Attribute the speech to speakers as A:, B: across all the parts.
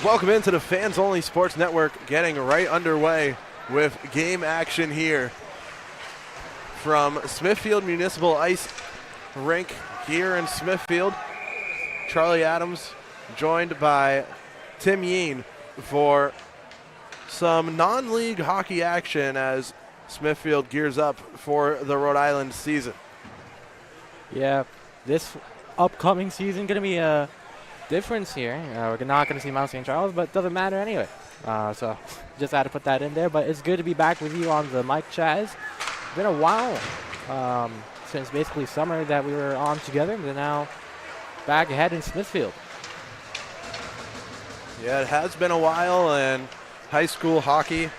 A: Welcome into the Fans Only Sports Network, getting right underway with game action here from Smithfield Municipal Ice Rink here in Smithfield. Charlie Adams joined by Tim Yeen for some non-league hockey action as Smithfield gears up for the Rhode Island season.
B: Yeah, this upcoming season going to be a difference here. We're not going to see Mount St. Charles, but it doesn't matter anyway. So just had to put that in there. But it's good to be back with you on the mic, Chaz. It's been a while since basically summer that we were on together. But now back ahead in Smithfield.
A: Yeah, it has been a while, and high school hockey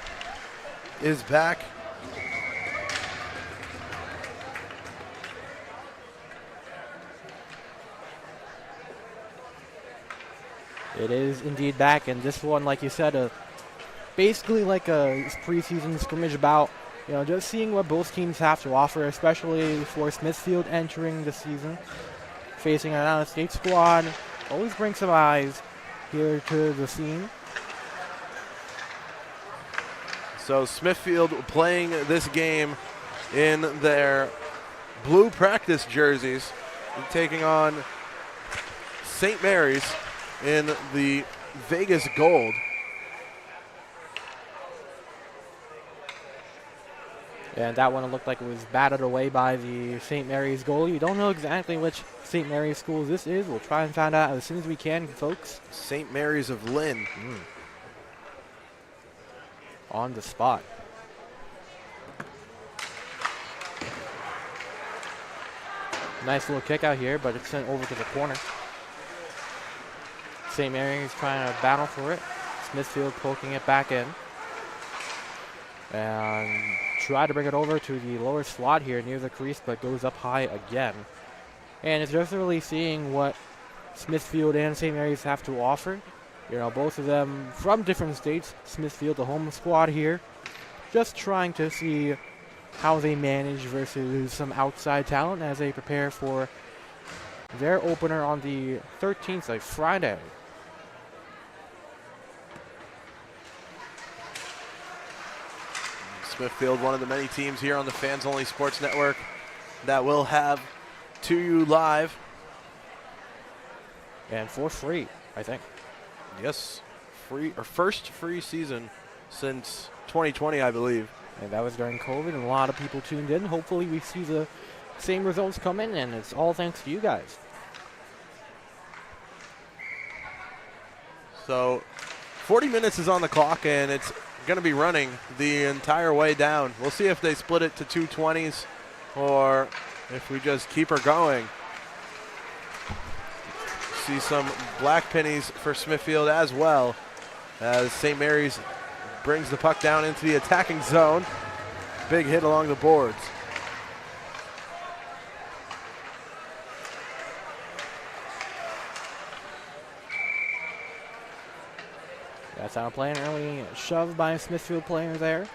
A: is back.
B: It is indeed back, and this one, like you said, basically like a preseason scrimmage bout. You know, just seeing what both teams have to offer, especially for Smithfield entering the season. Facing an out-of-state squad, always brings some eyes here to the scene.
A: So Smithfield playing this game in their blue practice jerseys, taking on St. Mary's in the Vegas gold.
B: And that one looked like it was batted away by the St. Mary's goalie. We don't know exactly which St. Mary's school this is. We'll try and find out as soon as we can, folks.
A: St. Mary's of Lynn.
B: On the spot. Nice little kick out here, but it's sent over to the corner. St. Mary's trying to battle for it. Smithfield poking it back in. And try to bring it over to the lower slot here near the crease, but goes up high again. And it's just really seeing what Smithfield and St. Mary's have to offer. You know, both of them from different states. Smithfield, the home squad here. Just trying to see how they manage versus some outside talent as they prepare for their opener on the 13th, like Friday.
A: Smithfield, one of the many teams here on the Fans Only Sports Network that will have to you live.
B: And for free, I think.
A: Yes, free, or first free season since 2020, I believe.
B: And that was during COVID, and a lot of people tuned in. Hopefully we see the same results come in, and it's all thanks to you guys.
A: So 40 minutes is on the clock, and it's going to be running the entire way down. We'll see if they split it to 2:20s or if we just keep her going. See some black pennies for Smithfield as well as St. Mary's brings the puck down into the attacking zone. Big hit along the boards.
B: That's how playing early shove by a Smithfield player there.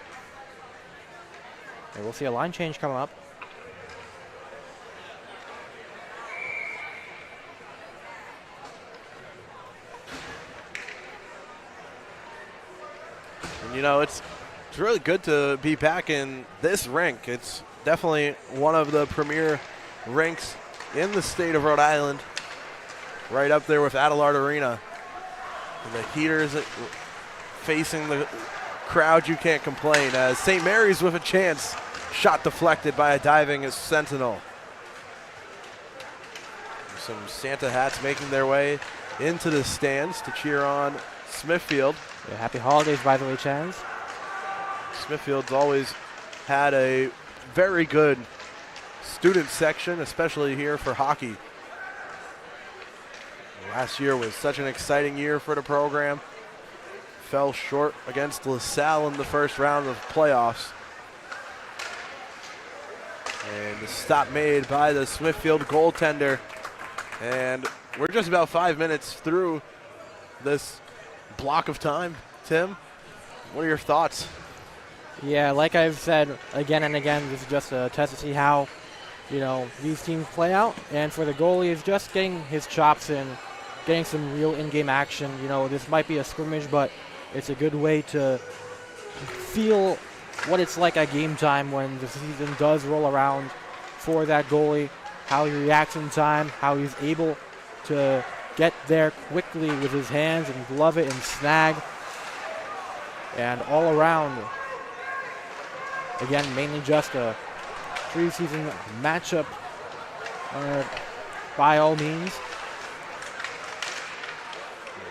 B: And we'll see a line change coming up.
A: And you know, it's really good to be back in this rink. It's definitely one of the premier rinks in the state of Rhode Island. Right up there with Adelard Arena. And the heaters facing the crowd, you can't complain. As St. Mary's with a chance. Shot deflected by a diving Sentinel. Some Santa hats making their way into the stands to cheer on Smithfield.
B: Yeah, happy holidays, by the way, Chaz.
A: Smithfield's always had a very good student section, especially here for hockey. Last year was such an exciting year for the program. Fell short against LaSalle in the first round of playoffs. And the stop made by the Smithfield goaltender. And we're just about 5 minutes through this block of time. Tim, what are your thoughts?
B: Yeah, like I've said again and again, this is just a test to see how, you know, these teams play out. And for the goalie, it's just getting his chops in getting some real in-game action. You know, this might be a scrimmage, but it's a good way to feel what it's like at game time when the season does roll around for that goalie, how he reacts in time, how he's able to get there quickly with his hands and glove it and snag. And all around, again, mainly just a preseason matchup by all means.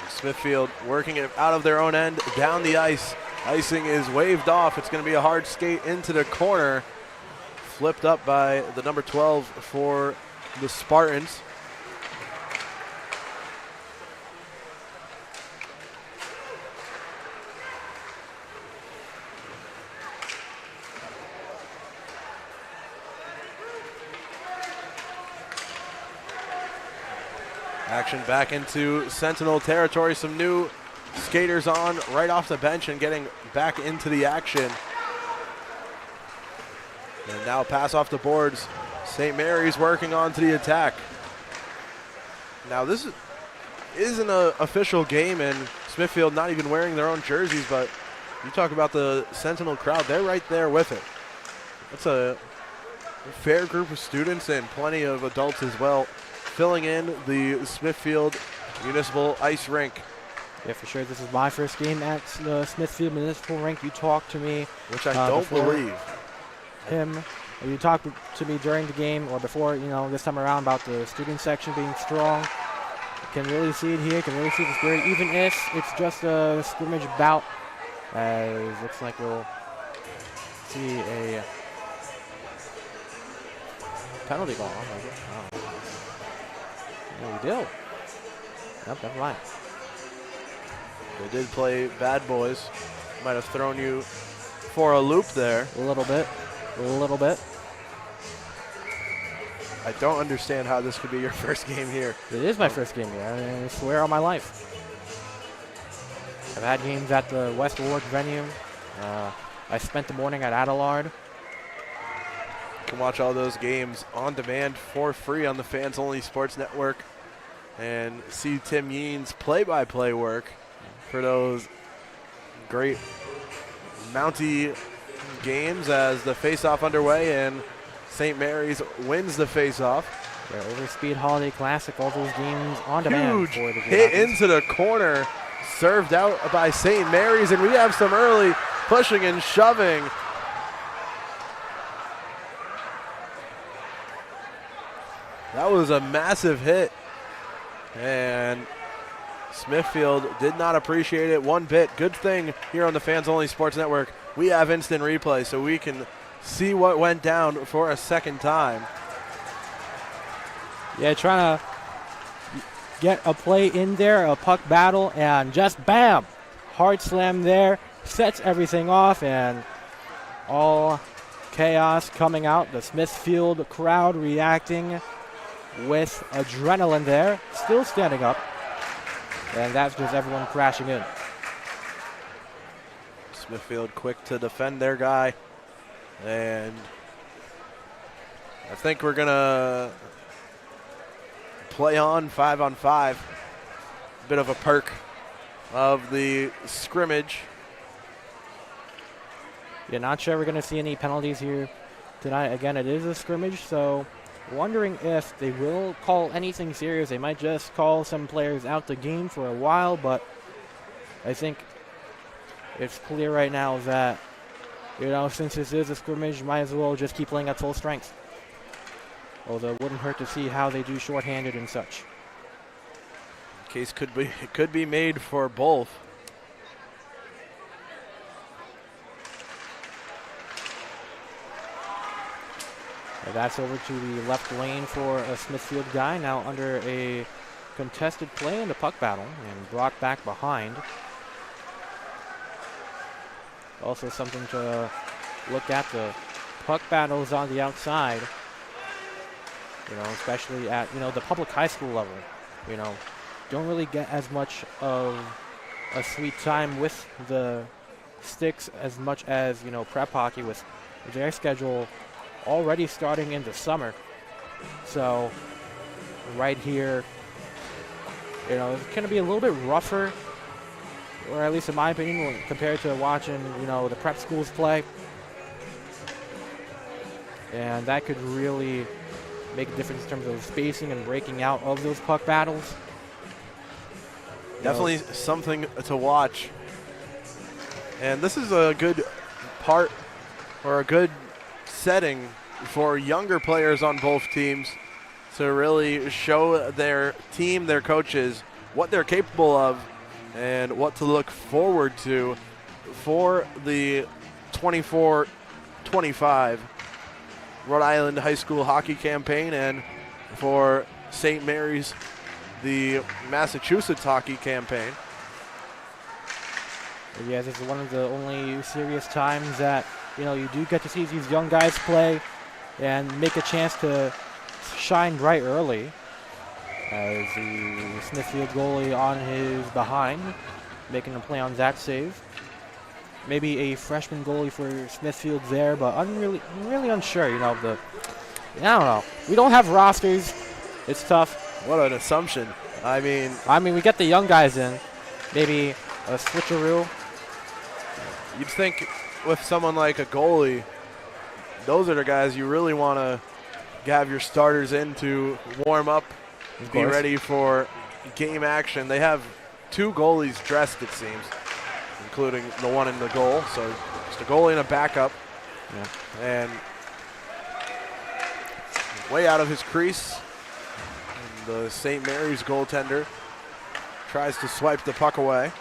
A: Smithfield working it out of their own end, down the ice. Icing is waved off. It's going to be a hard skate into the corner. Flipped up by the number 12 for the Spartans. Action back into Sentinel territory. Some new skaters on right off the bench and getting back into the action. And now pass off the boards. St. Mary's working on to the attack. Now this isn't an official game, and Smithfield not even wearing their own jerseys, but you talk about the Sentinel crowd, they're right there with it. It's a fair group of students and plenty of adults as well, filling in the Smithfield Municipal Ice Rink.
B: Yeah, for sure. This is my first game at the Smithfield Municipal Rink. You talked to me.
A: Which I don't believe.
B: You talked to me during the game or before, you know, this time around about the student section being strong. You can really see it here. You can really see the spirit, even if it's just a scrimmage bout. As looks like we'll see a penalty ball. Oh. Yeah, we do. Nope, never mind.
A: They did play bad boys. Might have thrown you for a loop there.
B: A little bit.
A: I don't understand how this could be your first game here.
B: It is my first game here. I swear on my life. I've had games at the West Ward venue. I spent the morning at Adelard.
A: You can watch all those games on demand for free on the Fans Only Sports Network and see Tim Yeen's play-by-play work for those great Mountie games as the face-off underway and St. Mary's wins the face-off.
B: Their Overspeed Holiday Classic, all those games on demand.
A: Huge
B: for the
A: hit into the corner, served out by St. Mary's, and we have some early pushing and shoving. That was a massive hit, and Smithfield did not appreciate it one bit. Good thing here on the Fans Only Sports Network, we have instant replay so we can see what went down for a second time.
B: Yeah, trying to get a play in there, a puck battle, and just bam! Hard slam there, sets everything off, and all chaos coming out. The Smithfield crowd reacting with adrenaline there, still standing up, and that's just everyone crashing in.
A: Smithfield quick to defend their guy, and I think we're gonna play on 5-on-5. Bit of a perk of the scrimmage.
B: Yeah, not sure we're gonna see any penalties here tonight. Again, it is a scrimmage, so wondering if they will call anything serious. They might just call some players out the game for a while, but I think it's clear right now that, you know, since this is a scrimmage, might as well just keep playing at full strength. Although it wouldn't hurt to see how they do shorthanded and such.
A: Case could be made for both.
B: And that's over to the left lane for a Smithfield guy, now under a contested play in the puck battle and brought back behind. Also something to look at, the puck battles on the outside, you know, especially at, you know, the public high school level, you know, don't really get as much of a sweet time with the sticks as much as, you know, prep hockey, with their schedule already starting in the summer. So right here It's going to be a little bit rougher, or at least in my opinion, compared to watching, the prep schools play. And that could really make a difference in terms of spacing and breaking out of those puck battles.
A: Definitely something to watch. And this is a good part, or a good setting for younger players on both teams to really show their team, their coaches, what they're capable of and what to look forward to for the 24-25 Rhode Island High School hockey campaign, and for St. Mary's, the Massachusetts hockey campaign.
B: Yeah, this is one of the only serious times that, you do get to see these young guys play and make a chance to shine bright early, as the Smithfield goalie on his behind, making a play on that save. Maybe a freshman goalie for Smithfield there, but really unsure, I don't know. We don't have rosters. It's tough.
A: What an assumption. I mean,
B: we get the young guys in. Maybe a switcheroo.
A: You'd think with someone like a goalie, those are the guys you really want to have your starters in to warm up, be ready for game action. They have 2 goalies dressed, it seems, including the one in the goal. So just a goalie and a backup.
B: Yeah.
A: And way out of his crease, the St. Mary's goaltender tries to swipe the puck away.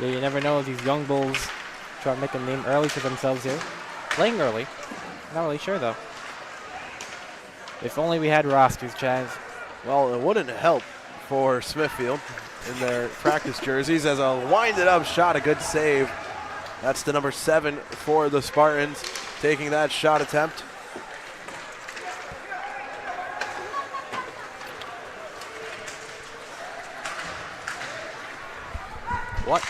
B: Yeah, you never know if these young bulls try to make a name early for themselves here. Playing early. Not really sure, though. If only we had rosters, Chaz.
A: Well, it wouldn't help for Smithfield in their practice jerseys, as a winded up shot, a good save. That's the number 7 for the Spartans, taking that shot attempt. What?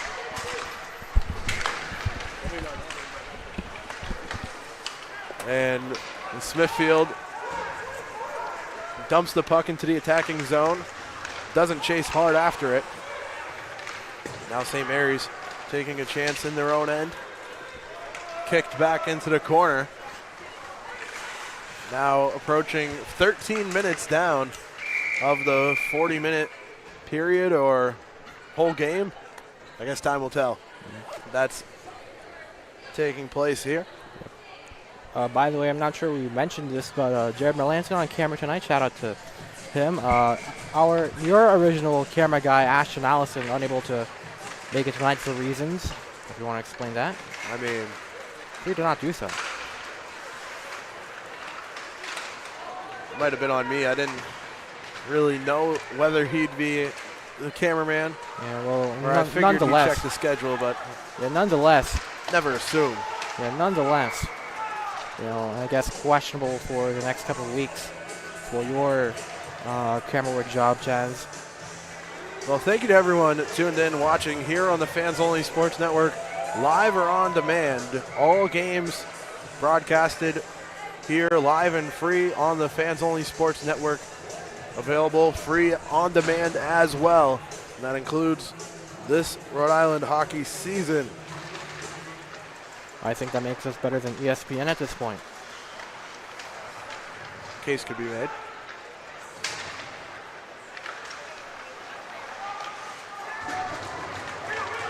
A: And Smithfield dumps the puck into the attacking zone. Doesn't chase hard after it. Now St. Mary's taking a chance in their own end. Kicked back into the corner. Now approaching 13 minutes down of the 40-minute period or whole game. I guess time will tell. That's taking place here.
B: By the way, I'm not sure we mentioned this, but Jared Merlanson on camera tonight. Shout out to him. Your original camera guy, Ashton Allison, unable to make it tonight for reasons. If you want to explain that.
A: I mean,
B: free to not do so.
A: Might have been on me. I didn't really know whether he'd be the cameraman.
B: Yeah, well,
A: I figured
B: nonetheless.
A: He'd check the schedule, but
B: nonetheless.
A: Never assume.
B: Yeah, nonetheless. I guess questionable for the next couple of weeks for your camera work job, Chaz.
A: Well, thank you to everyone tuned in watching here on the Fans Only Sports Network, live or on demand. All games broadcasted here live and free on the Fans Only Sports Network. Available free on demand as well. And that includes this Rhode Island hockey season.
B: I think that makes us better than ESPN at this point.
A: Case could be made.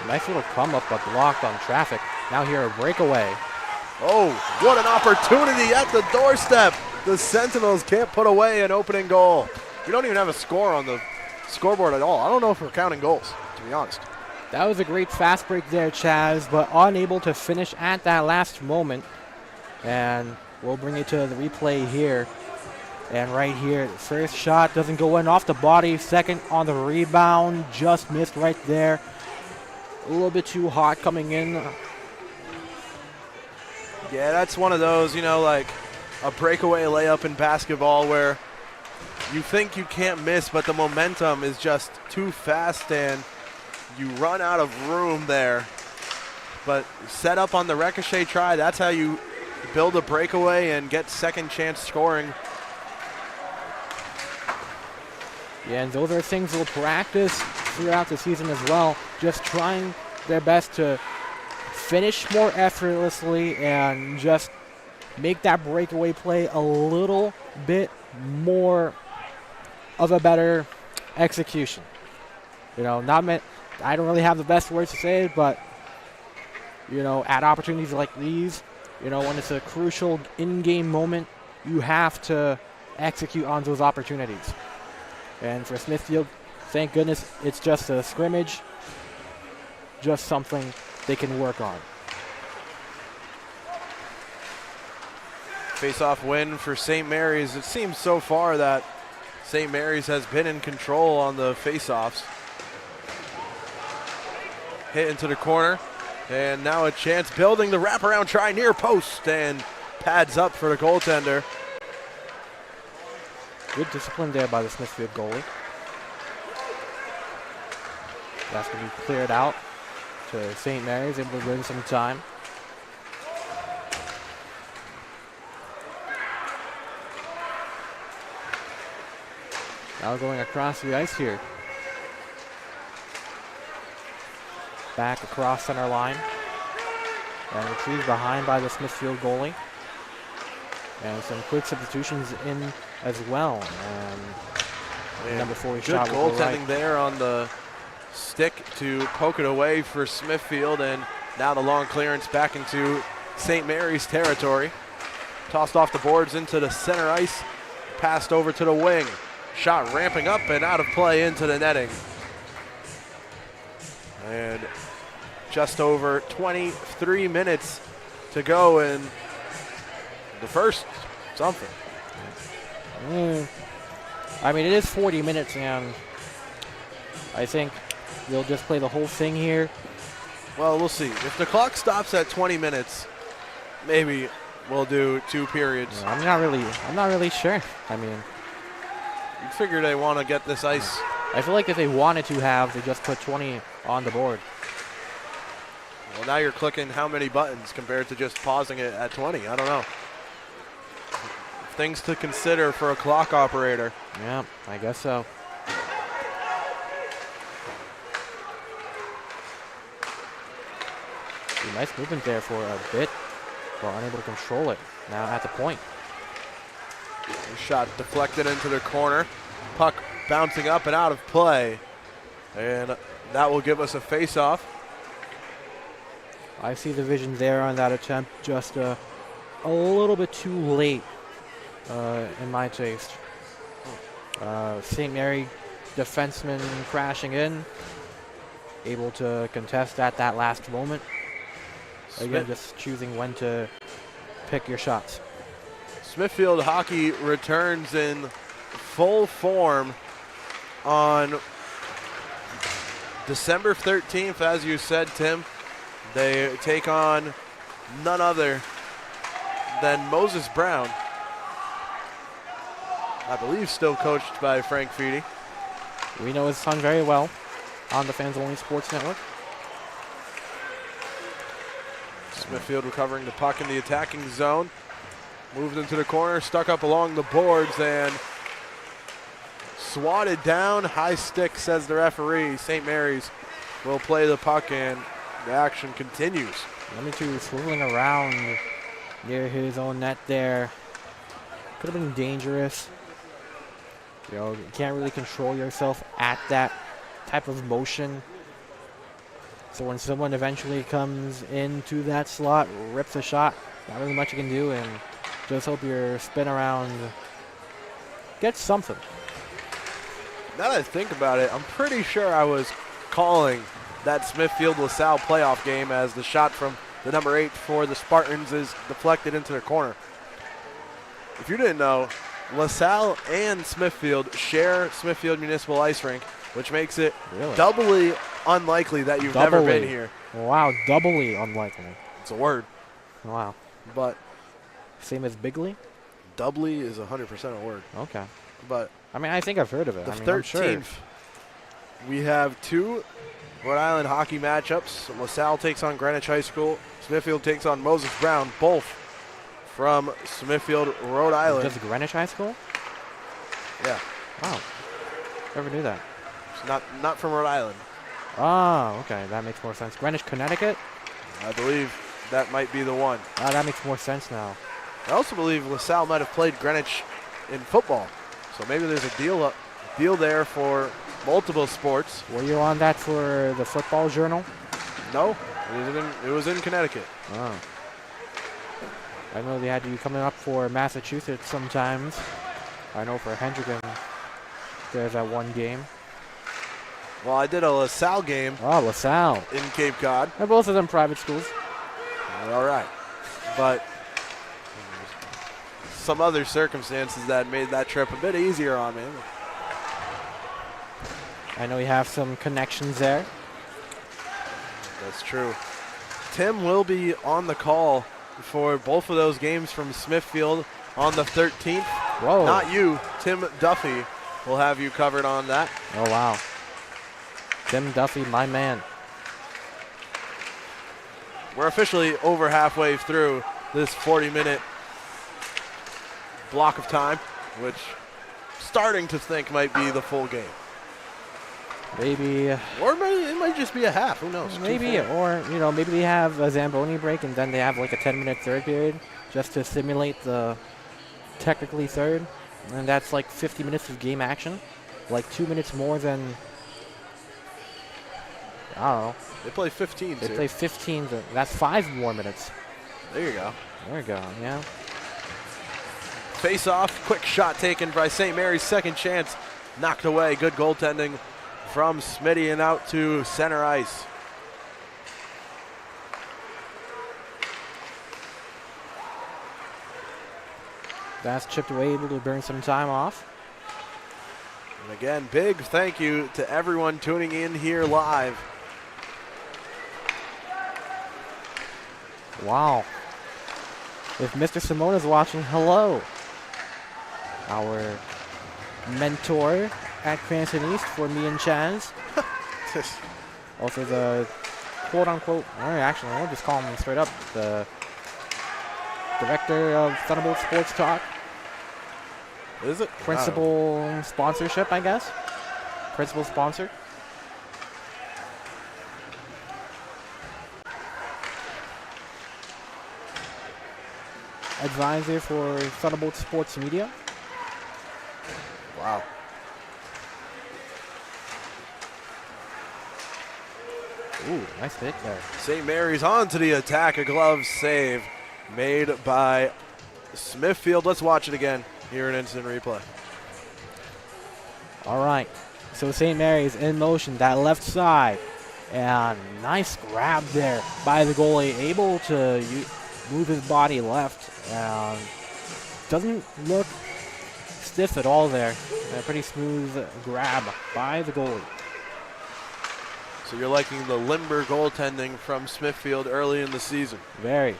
B: Nice little come up, but blocked on traffic. Now here a breakaway.
A: Oh, what an opportunity at the doorstep. The Sentinels can't put away an opening goal. We don't even have a score on the scoreboard at all. I don't know if we're counting goals, to be honest.
B: That was a great fast break there, Chaz, but unable to finish at that last moment. And we'll bring you to the replay here. And right here, the first shot doesn't go in off the body. Second on the rebound, just missed right there. A little bit too hot coming in.
A: Yeah, that's one of those, like a breakaway layup in basketball where you think you can't miss, but the momentum is just too fast and you run out of room there. But set up on the ricochet try, that's how you build a breakaway and get second chance scoring.
B: And those are things they'll practice throughout the season as well, just trying their best to finish more effortlessly and just make that breakaway play a little bit more of a better execution. You know, I don't really have the best words to say it, but, you know, at opportunities like these, you know, when it's a crucial in-game moment, you have to execute on those opportunities. And for Smithfield, thank goodness it's just a scrimmage, just something they can work on.
A: Face-off win for St. Mary's. It seems so far that St. Mary's has been in control on the face-offs. Hit into the corner, and now a chance building the wraparound try near post, and pads up for the goaltender.
B: Good discipline there by the Smithfield goalie. That's going to be cleared out to St. Mary's, able to win some time. Now going across the ice here. Back across center line. And retrieved behind by the Smithfield goalie. And some quick substitutions in as well. And number 40 shot.
A: Good goaltending there on the stick to poke it away for Smithfield. And now the long clearance back into St. Mary's territory. Tossed off the boards into the center ice. Passed over to the wing. Shot ramping up and out of play into the netting. And just over 23 minutes to go in the first something.
B: I mean, it is 40 minutes, and I think we'll just play the whole thing here.
A: Well, we'll see. If the clock stops at 20 minutes, maybe we'll do 2 periods.
B: I'm not really sure. I mean,
A: you figure they want to get this ice.
B: I feel like if they wanted to have, they just put 20 on the board.
A: Well, now you're clicking how many buttons compared to just pausing it at 20? I don't know. Things to consider for a clock operator.
B: Yeah, I guess so. Nice movement there for a bit, but unable to control it. Now at the point.
A: Shot deflected into the corner. Puck bouncing up and out of play. And that will give us a face-off.
B: I see the vision there on that attempt, just a little bit too late in my taste. St. Mary defenseman crashing in, able to contest at that last moment. Again, just choosing when to pick your shots.
A: Smithfield hockey returns in full form on December 13th, as you said, Tim. They take on none other than Moses Brown. I believe still coached by Frank Feedy.
B: We know his son very well on the Fans Only Sports Network.
A: Smithfield recovering the puck in the attacking zone. Moved into the corner, stuck up along the boards, and swatted down. High stick, says the referee. St. Mary's will play the puck, and the action continues.
B: Number 2 swiveling around near his own net there. Could have been dangerous. You know, you can't really control yourself at that type of motion. So when someone eventually comes into that slot, rips a shot, not really much you can do, and just hope your spin around gets something.
A: Now that I think about it, I'm pretty sure I was calling that Smithfield-LaSalle playoff game as the shot from the number 8 for the Spartans is deflected into the corner. If you didn't know, LaSalle and Smithfield share Smithfield Municipal Ice Rink, which makes it doubly unlikely that you've never been here.
B: Wow, doubly unlikely.
A: It's a word.
B: Wow.
A: But
B: same as bigly?
A: Doubly is 100% a word.
B: Okay.
A: But
B: I mean, I think I've heard of it.
A: The
B: I mean,
A: 13th, we have 2 Rhode Island hockey matchups. LaSalle takes on Greenwich High School. Smithfield takes on Moses Brown, both from Smithfield, Rhode Island.
B: Just Greenwich High School?
A: Yeah.
B: Wow. Never knew that.
A: It's not from Rhode Island.
B: Oh, okay. That makes more sense. Greenwich, Connecticut?
A: I believe that might be the one.
B: That makes more sense now.
A: I also believe LaSalle might have played Greenwich in football. So maybe there's a deal there for multiple sports.
B: Were you on that for the football journal?
A: No, it was in Connecticut.
B: Oh. I know they had you coming up for Massachusetts sometimes. I know for Hendricken, there's that one game.
A: Well, I did a LaSalle game.
B: Oh, LaSalle.
A: In Cape Cod.
B: And both of them private schools.
A: All right. But some other circumstances that made that trip a bit easier on me.
B: I know you have some connections there.
A: That's true. Tim will be on the call for both of those games from Smithfield on the 13th.
B: Whoa.
A: Not you. Tim Duffy will have you covered on that.
B: Oh, wow. Tim Duffy, my man.
A: We're officially over halfway through this 40-minute block of time, which starting to think might be the full game.
B: Maybe.
A: Or it might just be a half. Who knows?
B: Maybe. Or, maybe they have a Zamboni break and then they have like a 10-minute third period just to simulate the technically third. And that's like 50 minutes of game action. Like 2 minutes more than. I don't know.
A: They play 15.
B: They play 15. That's 5 more minutes.
A: There you go.
B: There we go. Yeah.
A: Face off. Quick shot taken by St. Mary's. Second chance. Knocked away. Good goaltending from Smitty and out to center ice.
B: That's chipped away, able to burn some time off.
A: And again, big thank you to everyone tuning in here live.
B: Wow. If Mr. Simone is watching, hello. Our mentor at Cranston East for me and Chaz. Also the quote-unquote, or actually, I'll just call him straight up, the director of Thunderbolt Sports Talk.
A: Is it?
B: Principal sponsorship, I guess. Principal sponsor. Advisor for Thunderbolt Sports Media.
A: Wow.
B: Ooh, nice hit there.
A: St. Mary's on to the attack. A glove save made by Smithfield. Let's watch it again here in instant replay.
B: All right. So St. Mary's in motion, that left side. And nice grab there by the goalie, able to move his body left. And doesn't look stiff at all there. A pretty smooth grab by the goalie.
A: So you're liking the limber goaltending from Smithfield early in the season.
B: Very.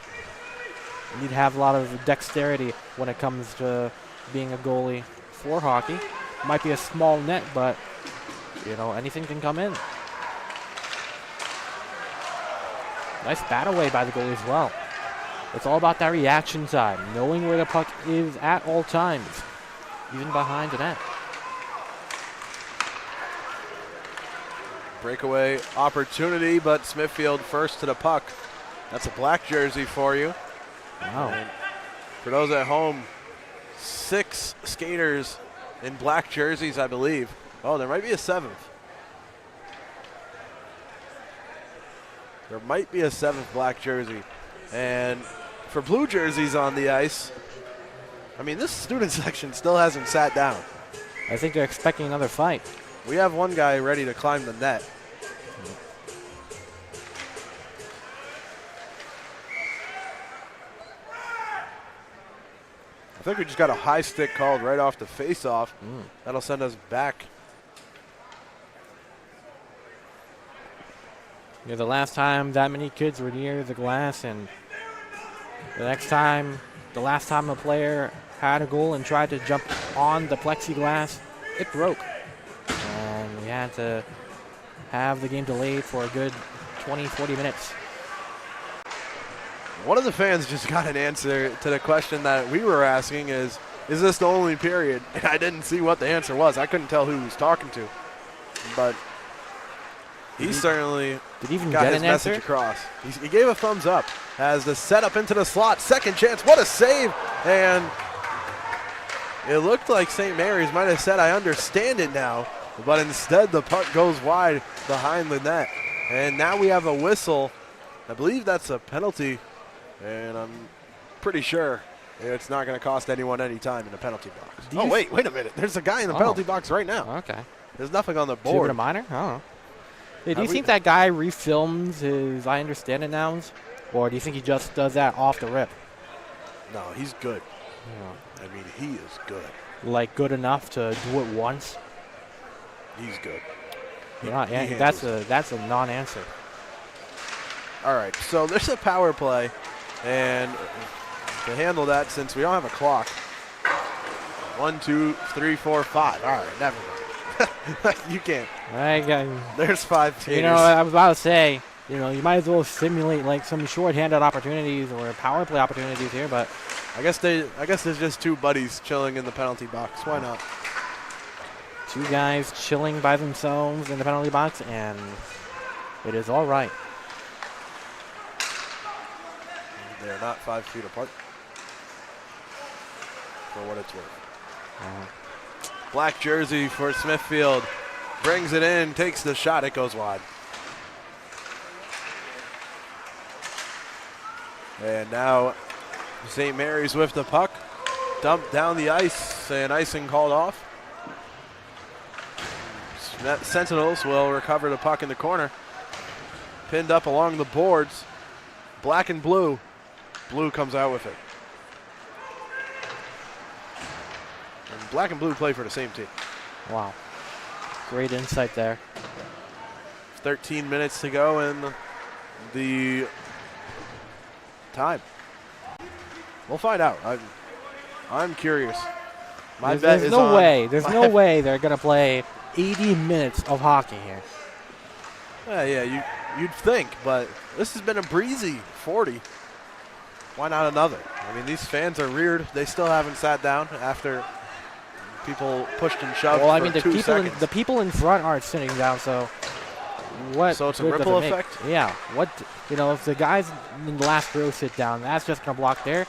B: You need to have a lot of dexterity when it comes to being a goalie for hockey. Might be a small net, but, anything can come in. Nice bat away by the goalie as well. It's all about that reaction time, knowing where the puck is at all times, even behind the net.
A: Breakaway opportunity, but Smithfield first to the puck. That's a black jersey for you.
B: Wow.
A: And for those at home, 6 skaters in black jerseys, I believe. Oh, there might be a 7th. There might be a 7th black jersey. And for blue jerseys on the ice, this student section still hasn't sat down.
B: I think they're expecting another fight.
A: We have one guy ready to climb the net. I think we just got a high stick called right off the face-off. That'll send us back.
B: The last time that many kids were near the glass, and the last time a player had a goal and tried to jump on the plexiglass, it broke. And we had to have the game delayed for a good 20, 40 minutes.
A: One of the fans just got an answer to the question that we were asking is is this the only period? And I didn't see what the answer was. I couldn't tell who he was talking to. But he certainly
B: did he even
A: got
B: get
A: his
B: an
A: message
B: answer?
A: across. He gave a thumbs up as the setup into the slot. Second chance. What a save. And it looked like St. Mary's might have said, I understand it now. But instead, the puck goes wide behind the net. And now we have a whistle. I believe that's a penalty. And I'm pretty sure it's not going to cost anyone any time in the penalty box. Oh, wait a minute. There's a guy in the penalty box right now.
B: Okay.
A: There's nothing on the
B: Is it
A: board.
B: a minor? Oh. Hey, do you think that guy refilms his I understand it nouns? Or do you think he just does that off the rip?
A: No, he's good.
B: Yeah.
A: I mean, he is good.
B: Like good enough to do it once?
A: He's good.
B: That's a non-answer.
A: All right, so there's a power play. And to handle that, since we don't have a clock, 1, 2, 3, 4, 5. All right, never mind. You can't. There's 5 taters.
B: You know, I was about to say, you know, you might as well simulate like some short-handed opportunities or power play opportunities here, but
A: I guess there's just 2 buddies chilling in the penalty box. Why not?
B: 2 guys chilling by themselves in the penalty box, and it is all right.
A: They're not 5 feet apart, for what it's worth. Black jersey for Smithfield. Brings it in, takes the shot. It goes wide. And now St. Mary's with the puck. Dumped down the ice, and icing called off. Sentinels will recover the puck in the corner. Pinned up along the boards. Black and blue. Blue comes out with it. And black and blue play for the same team.
B: Wow. Great insight there.
A: 13 minutes to go in the time. We'll find out. I'm curious. My bet
B: there's
A: is
B: no
A: on.
B: way. There's no way they're going to play 80 minutes of hockey here.
A: Yeah, you'd think, but this has been a breezy 40. Why not another? I mean, these fans are reared. They still haven't sat down after people pushed and shoved
B: Well, I
A: for
B: mean,
A: 2 seconds.
B: the people in front aren't sitting down, so what?
A: So it's a
B: good does
A: ripple
B: it make?
A: effect?
B: Yeah. If the guys in the last row sit down, that's just going to block their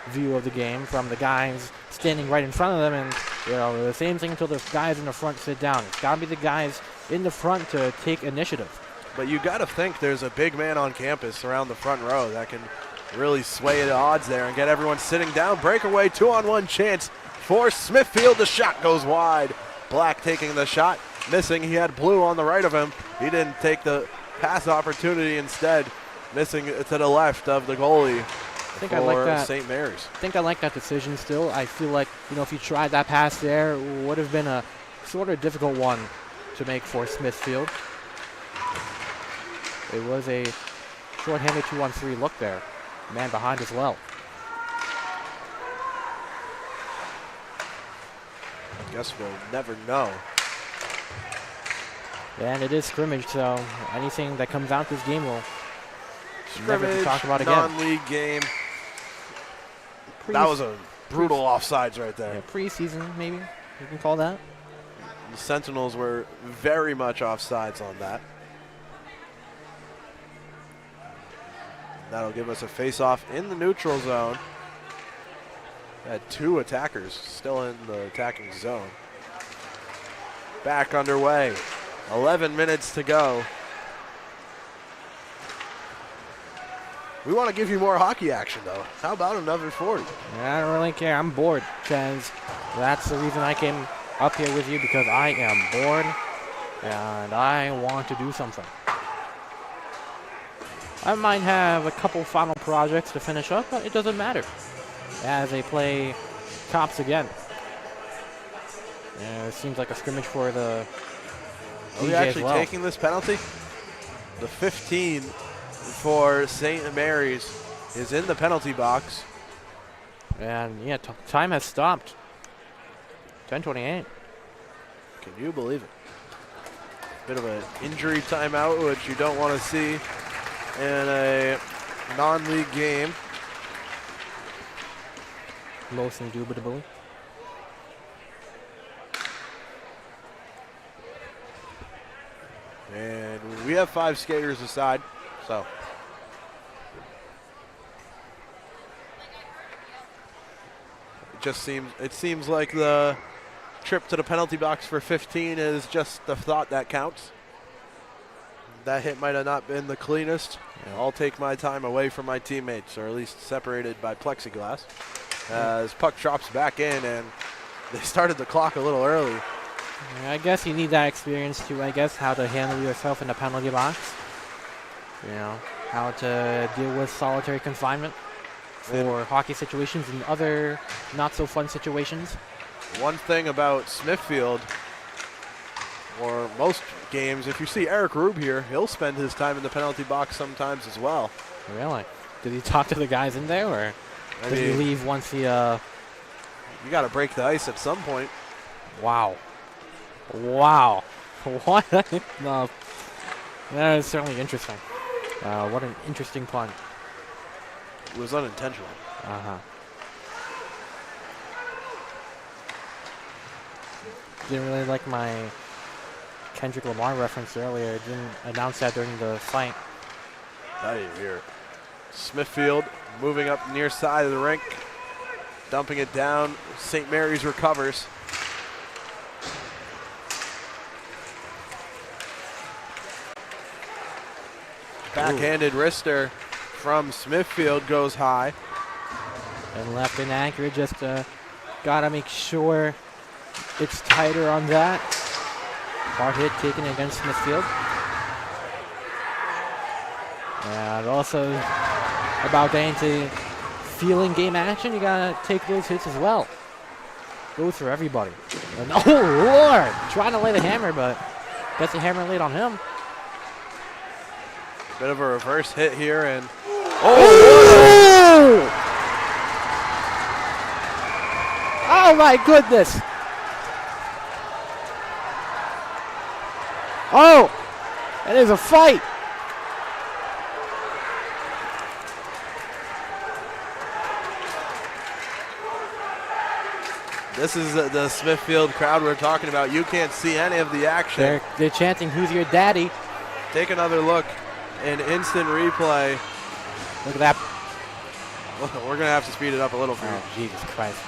B: view of the game from the guys standing right in front of them. And, the same thing until the guys in the front sit down. It's got to be the guys in the front to take initiative.
A: But you got to think there's a big man on campus around the front row that can really sway the odds there and get everyone sitting down. Breakaway 2-on-1 chance for Smithfield. The shot goes wide. Black taking the shot, missing. He had blue on the right of him. He didn't take the pass opportunity, instead missing to the left of the goalie.
B: I think I like that.
A: St. Mary's.
B: I think I like that decision still. I feel like, if you tried that pass there, it would have been a sort of difficult one to make for Smithfield. It was a short-handed 2-on-3 look there. Man behind as well.
A: I guess we'll never know.
B: And it is scrimmage, so anything that comes out this game will never be
A: Scrimmage,
B: talked about again.
A: non-league game. That was a brutal offsides right there.
B: Yeah, preseason, maybe you can call that.
A: The Sentinels were very much offsides on that. That'll give us a face-off in the neutral zone. Had 2 attackers still in the attacking zone. Back underway. 11 minutes to go. We want to give you more hockey action, though. How about another 40?
B: I don't really care. I'm bored, Chaz. That's the reason I came up here with you, because I am bored and I want to do something. I might have a couple final projects to finish up, but it doesn't matter as they play cops again. It seems like a scrimmage for the
A: Are we
B: DJ
A: actually
B: as well.
A: taking this penalty? The 15 for St. Mary's is in the penalty box.
B: And yeah, time has stopped. 10:28.
A: Can you believe it? Bit of an injury timeout, which you don't want to see in a non-league game.
B: Most indubitably.
A: And we have 5 skaters aside, so. It seems like the trip to the penalty box for 15 is just the thought that counts. That hit might have not been the cleanest. I'll take my time away from my teammates, or at least separated by plexiglass. As puck drops back in, and they started the clock a little early.
B: I guess you need that experience to, how to handle yourself in the penalty box. How to deal with solitary confinement for hockey situations and other not-so-fun situations.
A: One thing about Smithfield, or most games, if you see Eric Rube here, he'll spend his time in the penalty box sometimes as well.
B: Really? Did he talk to the guys in there, or did he leave once he... You
A: got to break the ice at some point.
B: Wow. Wow. What? No. That is certainly interesting. What an interesting pun.
A: It was unintentional.
B: Uh-huh. Didn't really like my Kendrick Lamar reference earlier. Didn't announce that during the fight.
A: I didn't hear it. Smithfield moving up near side of the rink, dumping it down. St. Mary's recovers. Backhanded wrister from Smithfield goes high.
B: And left inaccurate, just gotta make sure it's tighter on that. Hard hit taken against Smithfield. And also about getting to feeling game action, you gotta take those hits as well. Goes for everybody. And, oh Lord! Trying to lay the hammer, but gets the hammer laid on him.
A: Bit of a reverse hit here, and oh!
B: Oh my goodness! Oh! It is a fight!
A: This is the Smithfield crowd we're talking about. You can't see any of the action.
B: They're chanting, "Who's your daddy?"
A: Take another look. An instant replay.
B: Look at that.
A: We're going to have to speed it up a little for you.
B: Oh, Jesus Christ.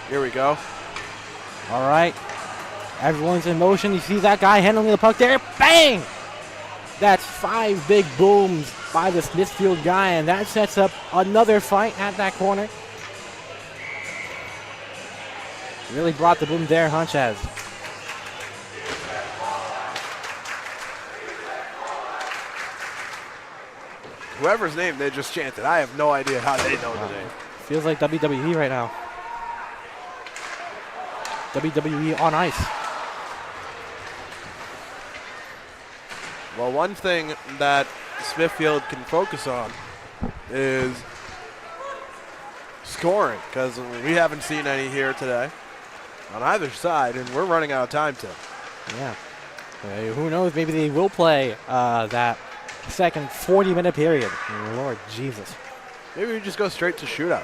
A: Here we go.
B: All right. Everyone's in motion. You see that guy handling the puck there. Bang! That's 5 big booms by the Smithfield guy, and that sets up another fight at that corner. Really brought the boom there, Hunchaz.
A: Whoever's name they just chanted, I have no idea how they know the name.
B: Feels like WWE right now. WWE on ice.
A: Well, one thing that Smithfield can focus on is scoring, because we haven't seen any here today on either side, and we're running out of time too.
B: Yeah. Who knows? Maybe they will play that second 40-minute period. Lord Jesus.
A: Maybe we just go straight to shootout.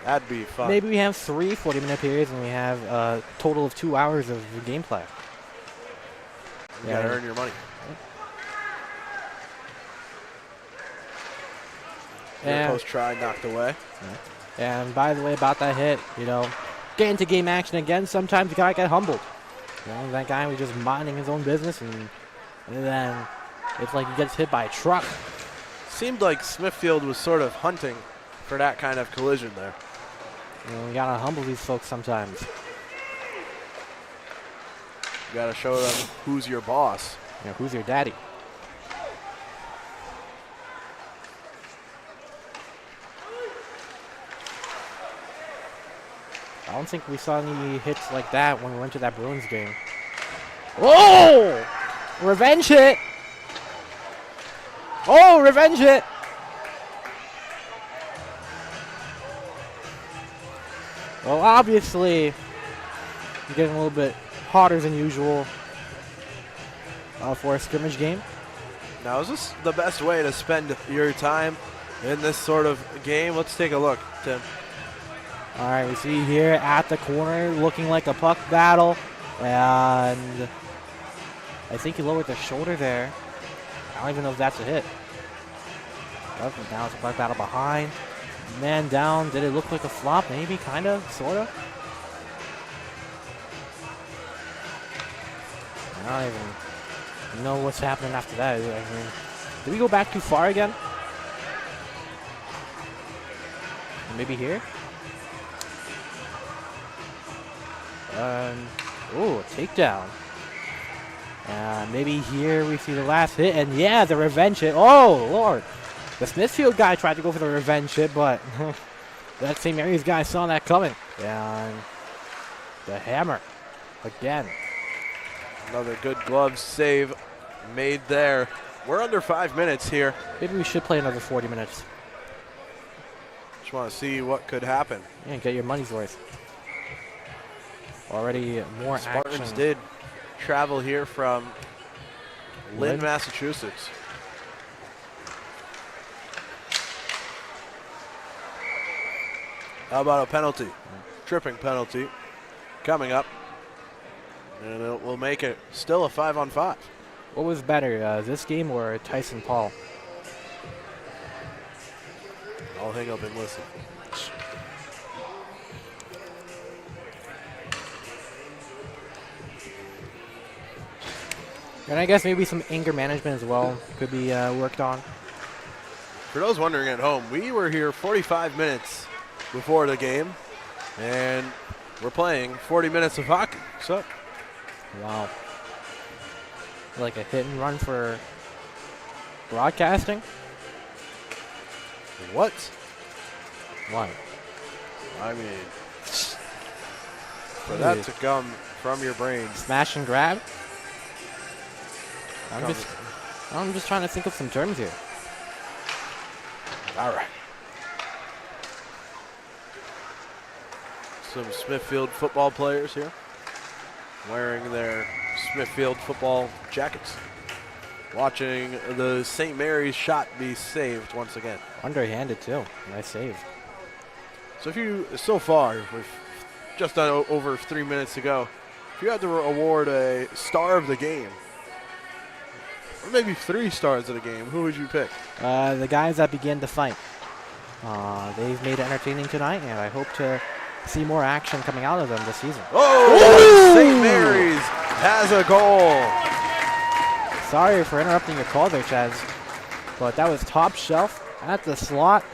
A: That'd be fun.
B: Maybe we have 3 40-minute periods and we have a total of 2 hours of gameplay.
A: You gotta earn your money.
B: Yeah.
A: Post try knocked away.
B: Yeah. And by the way, about that hit, get into game action again. Sometimes you gotta get humbled. That guy was just minding his own business, and then it's like he gets hit by a truck.
A: Seemed like Smithfield was sort of hunting for that kind of collision there.
B: We gotta humble these folks sometimes.
A: You gotta show them who's your boss.
B: Who's your daddy? I don't think we saw any hits like that when we went to that Bruins game. Oh! Revenge hit! Oh, revenge hit! Well, obviously, you're getting a little bit hotter than usual for a scrimmage game.
A: Now, is this the best way to spend your time in this sort of game? Let's take a look, Tim.
B: All right, we see here at the corner looking like a puck battle. And I think he lowered the shoulder there. I don't even know if that's a hit. Up and down, it's a puck battle behind. Man down. Did it look like a flop? Maybe, kind of, sort of. I don't even know what's happening after that. I mean, did we go back too far again? Maybe here? Oh, a takedown. Maybe here we see the last hit, and yeah, the revenge hit. Oh, Lord. The Smithfield guy tried to go for the revenge hit, but that St. Mary's guy saw that coming. And the hammer again.
A: Another good glove save made there. We're under 5 minutes here.
B: Maybe we should play another 40 minutes.
A: Just want to see what could happen.
B: Yeah, get your money's worth. Already more
A: Spartans
B: action.
A: did travel here from Lynn,
B: Lynn?
A: Massachusetts. How about a penalty? Tripping penalty coming up. And it will make it still a 5-on-5.
B: What was better, this game or Tyson Paul?
A: I'll hang up and listen.
B: And I guess maybe some anger management as well could be worked on.
A: For those wondering at home, we were here 45 minutes before the game, and we're playing 40 minutes of hockey. So,
B: Wow. Like a hit and run for broadcasting?
A: what?
B: What?
A: I mean, for that to come from your brain.
B: Smash and grab? I'm just trying to think of some terms here.
A: All right. Some Smithfield football players here wearing their Smithfield football jackets. Watching the St. Mary's shot be saved once again.
B: Underhanded too. Nice save.
A: So far, with just over 3 minutes to go, if you had to award a star of the game, or maybe 3 stars of the game, who would you pick?
B: The guys that began to fight. They've made it entertaining tonight, and I hope to see more action coming out of them this season.
A: Oh, St. Mary's has a goal.
B: Sorry for interrupting your call there, Chaz, but that was top shelf at the slot,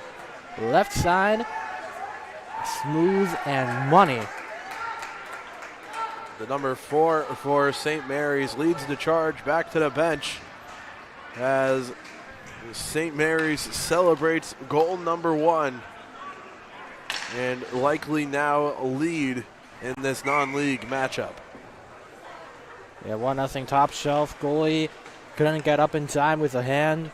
B: left side, smooth and money.
A: The number 4 for St. Mary's leads the charge back to the bench as St. Mary's celebrates goal number 1 and likely now a lead in this non-league matchup.
B: Yeah, 1-0 top shelf. Goalie couldn't get up in time with a hand.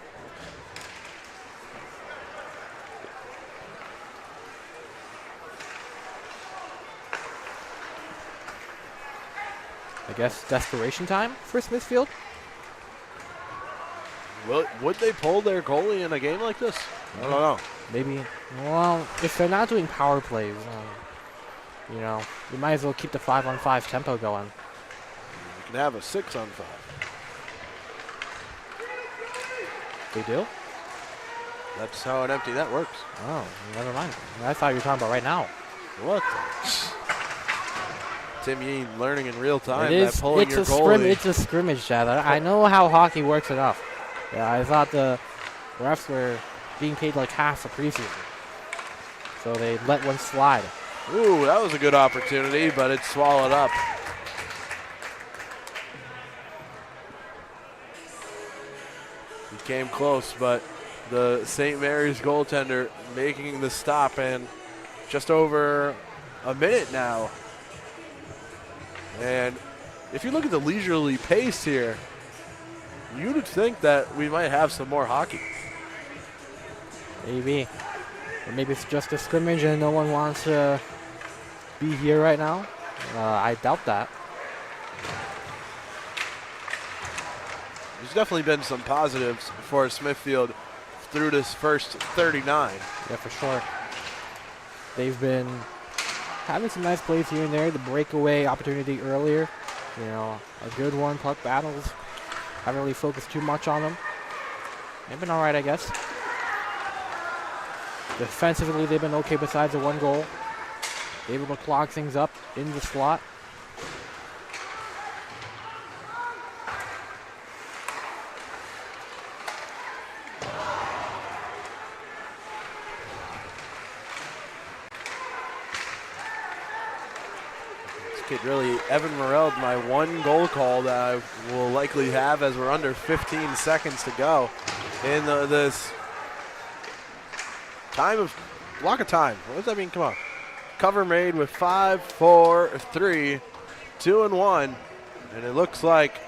B: I guess desperation time for Smithfield.
A: Would they pull their goalie in a game like this? I don't know.
B: Maybe. Well, if they're not doing power plays, you know, you might as well keep the 5-on-5 tempo going.
A: You can have a 6-on-5.
B: They do?
A: That's how an empty net works.
B: Oh, never mind. I thought you were talking about right now.
A: What Tim Yeen learning in real time
B: It is,
A: that pulling your goalie.
B: It's a scrimmage, Chad. I know how hockey works enough. Yeah, I thought the refs were being paid like half for preseason. So they let one slide.
A: Ooh, that was a good opportunity, but it's swallowed up. He came close, but the St. Mary's goaltender making the stop, and just over a minute now. And if you look at the leisurely pace here, you would think that we might have some more hockey.
B: Maybe. Or maybe it's just a scrimmage and no one wants to be here right now. I doubt that.
A: There's definitely been some positives for Smithfield through this first 39.
B: Yeah, for sure. They've been having some nice plays here and there. The breakaway opportunity earlier, you know, a good one. Puck battles. Haven't really focused too much on them. They've been all right, I guess. Defensively, they've been okay besides the 1 goal. Able to clog things up in the slot.
A: Kid really Evan Morel, my 1 goal call that I will likely have as we're under 15 seconds to go in this block of time. What does that mean? Come on. Cover made with 5, 4, 3, 2, and 1. And it looks like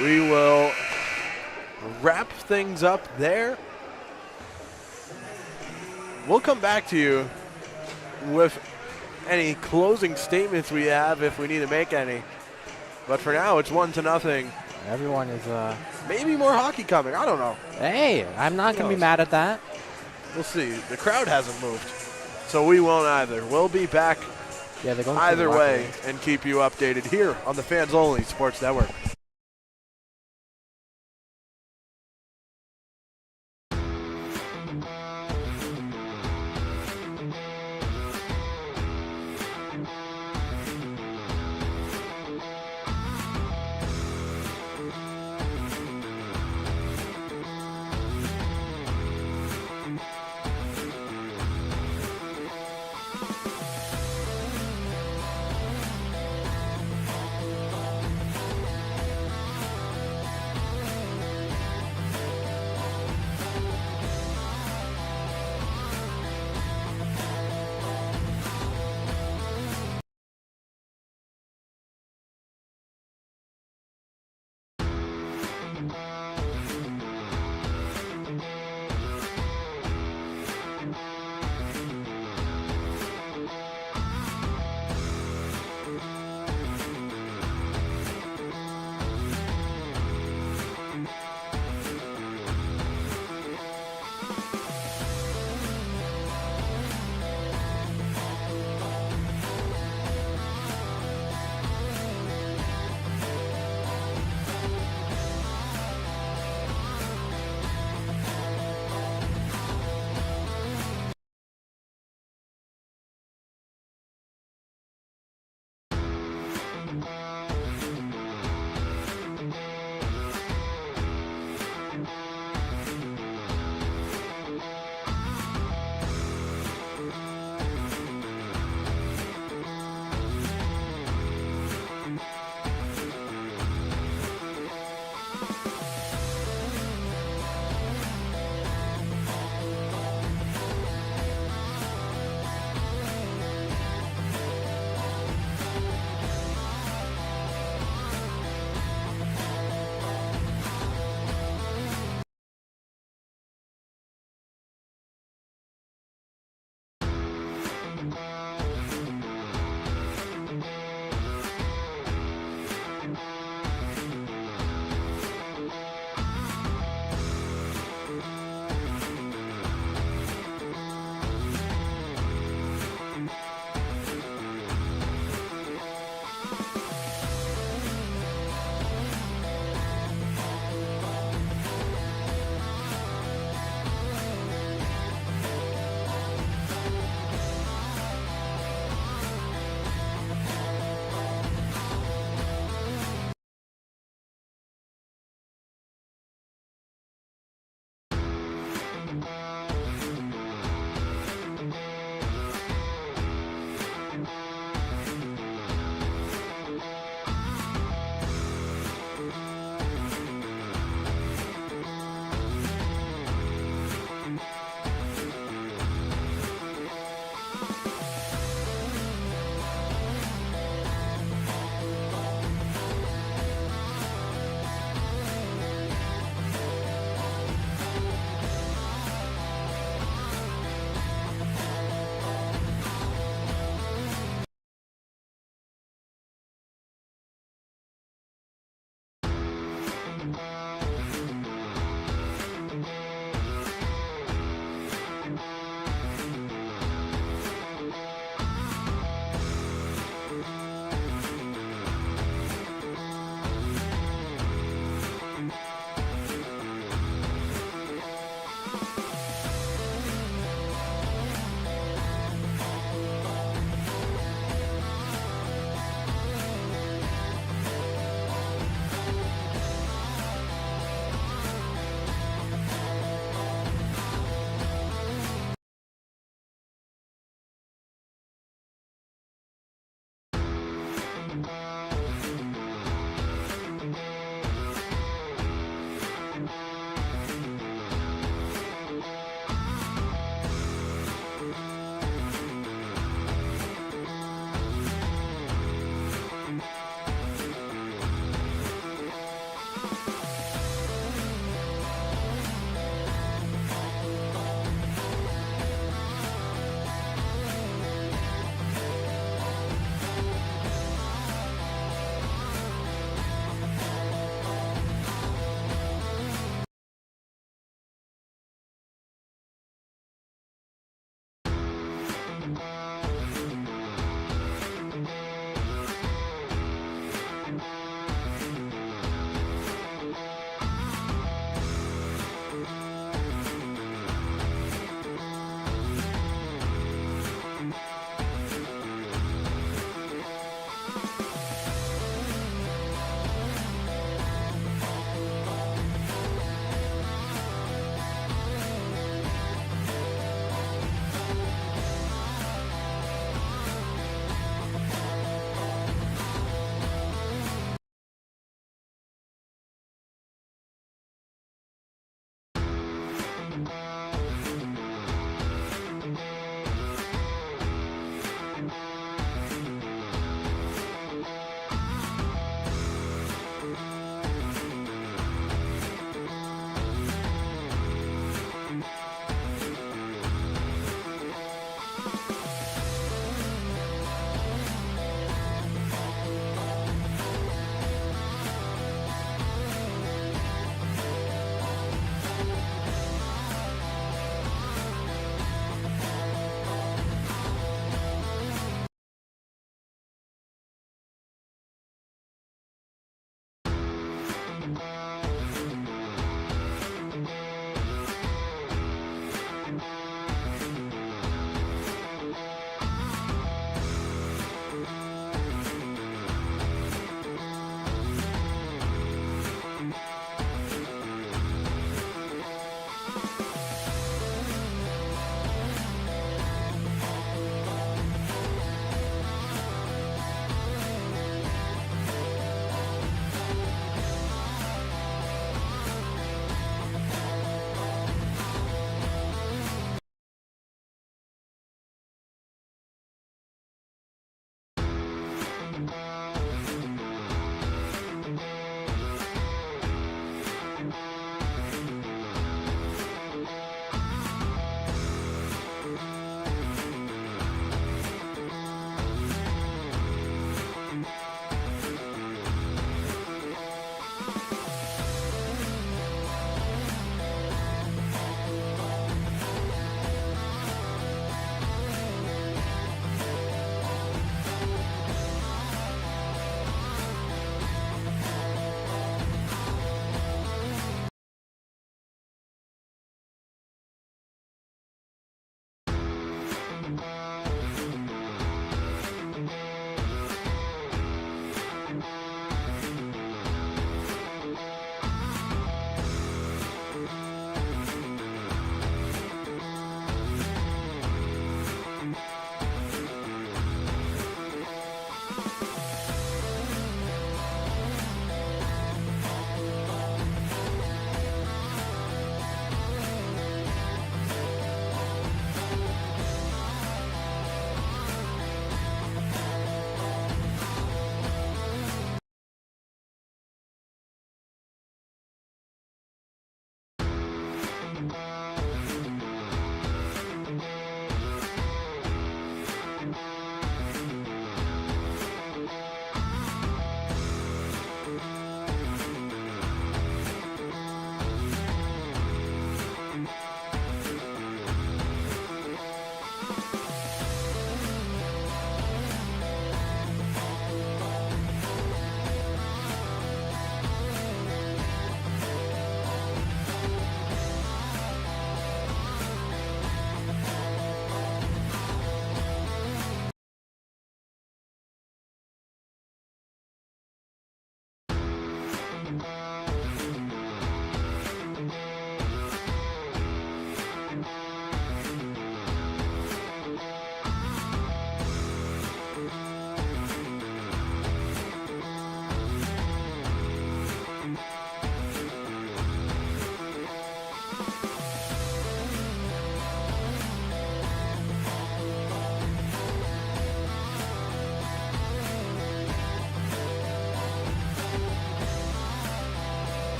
A: we will wrap things up there. We'll come back to you with any closing statements we have if we need to make any. But for now, it's 1-0.
B: Everyone is
A: Maybe more hockey coming. I don't know.
B: hey, I'm not going to be mad at that.
A: We'll see. The crowd hasn't moved, so we won't either. We'll be back
B: Yeah, they're going
A: either way and keep you updated here on the Fans Only Sports Network.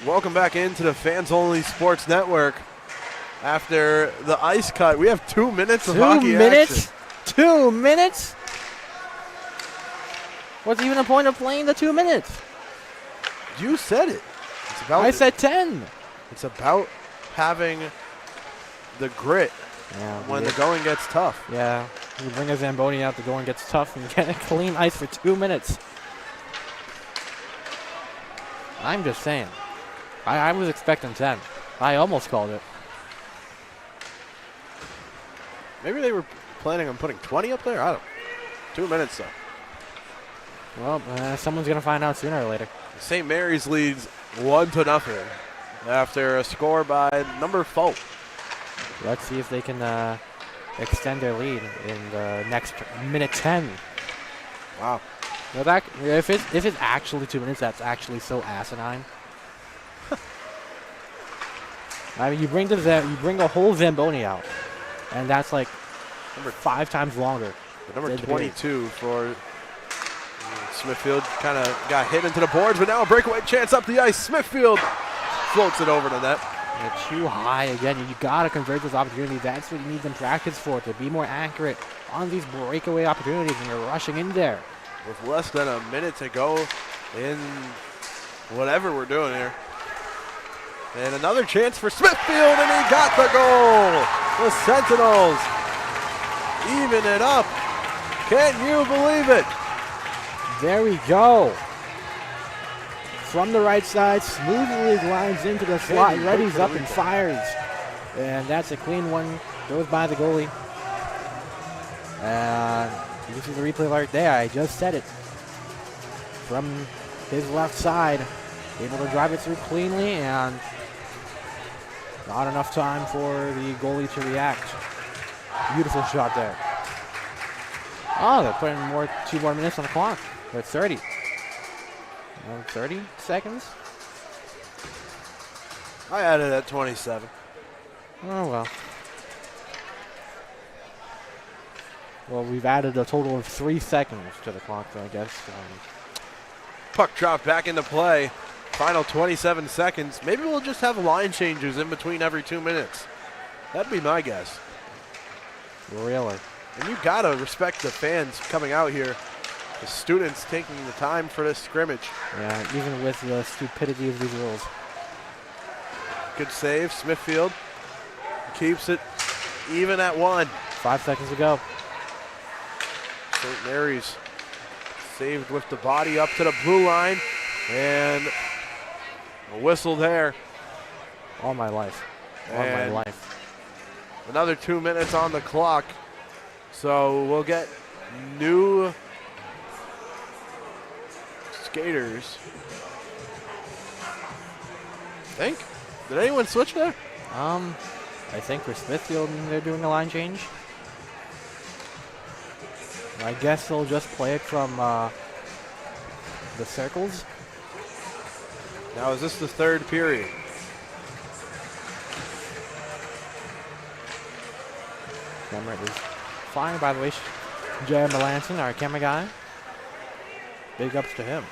A: Welcome back into the Fans Only Sports Network. After the ice cut, we have 2 minutes of hockey action.
B: 2 minutes? What's even the point of playing the 2 minutes?
A: You said it. It's about
B: I said 10.
A: It's about having the grit when the going gets tough.
B: Yeah, you bring a Zamboni out, the going gets tough, and you get a clean ice for 2 minutes. I'm just saying. I was expecting 10. I almost called it.
A: Maybe they were planning on putting 20 up there? I don't know. 2 minutes, though.
B: Well, someone's going to find out sooner or later.
A: St. Mary's leads 1-0 after a score by number 4.
B: Let's see if they can extend their lead in the next minute 10.
A: Wow.
B: Well, if it's actually 2 minutes, that's actually so asinine. I mean, you bring a whole Zamboni out, and that's like number 5 times longer.
A: Number 22 for Smithfield kind of got hit into the boards, but now a breakaway chance up the ice. Smithfield floats it over the net.
B: They're too high again. You got to convert those opportunities. That's what you need them practice for, to be more accurate on these breakaway opportunities when you're rushing in there.
A: With less than a minute to go in whatever we're doing here. And another chance for Smithfield, and he got the goal. The Sentinels even it up. Can you believe it?
B: There we go. From the right side, smoothly glides into the slot, readies up and fires. And that's a clean one. Goes by the goalie. And you can see the replay right there. I just said it. From his left side, able to drive it through cleanly, and not enough time for the goalie to react. Beautiful shot there. Oh, they're putting 2 more minutes on the clock. They're 30. 30 seconds?
A: I added at 27.
B: Oh, well. Well, we've added a total of 3 seconds to the clock, I guess.
A: Puck dropped back into play. Final 27 seconds. Maybe we'll just have line changes in between every 2 minutes. That'd be my guess.
B: Really?
A: And you gotta respect the fans coming out here. The students taking the time for this scrimmage.
B: Yeah, even with the stupidity of these rules.
A: Good save, Smithfield keeps it even at 1.
B: 5 seconds to go.
A: St. Mary's saved with the body up to the blue line, and a whistle there.
B: All my life. All my life.
A: Another 2 minutes on the clock. So we'll get new skaters think. Did anyone switch there?
B: I think for Smithfield, they're doing a line change. I guess they'll just play it from the circles.
A: Now, is this the third period?
B: Camera is flying, by the way. Jared Melanson, our camera guy. Big ups to him.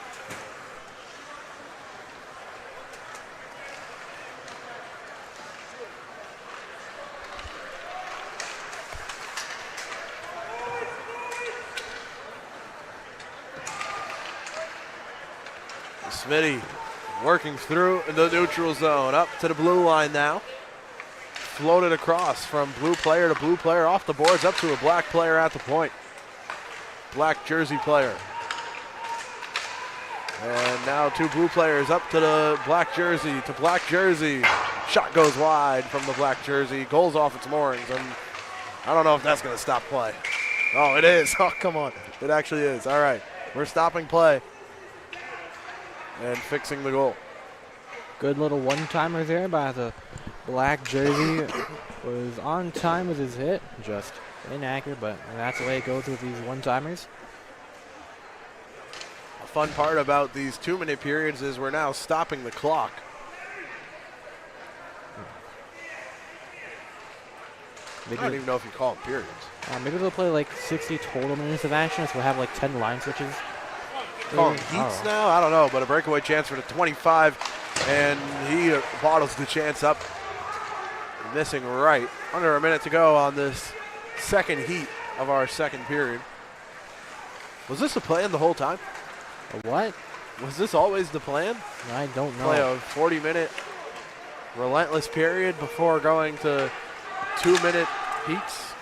A: Smitty working through the neutral zone, up to the blue line now. Floated across from blue player to blue player, off the boards, up to a black player at the point. Black jersey player. And now two blue players up to the black jersey, to black jersey. Shot goes wide from the black jersey, goes off its moorings, and I don't know if that's going to stop play. Oh, it is. Oh, come on. It actually is. All right. We're stopping play and fixing the goal.
B: Good little one-timer there by the black jersey. Was on time with his hit. Just inaccurate, but that's the way it goes with these one-timers.
A: A fun part about these 2-minute periods is we're now stopping the clock.
B: Maybe,
A: I don't even know if you call them periods.
B: maybe they'll play like 60 total minutes of action, so we'll have like 10 line switches.
A: Call them heats now? I don't know, but a breakaway chance for the 25, and he bottles the chance up. Missing right. Under a minute to go on this second heat of our second period. Was this the plan the whole time?
B: A what?
A: Was this always the plan?
B: I don't know.
A: Play a 40-minute relentless period before going to 2-minute heats?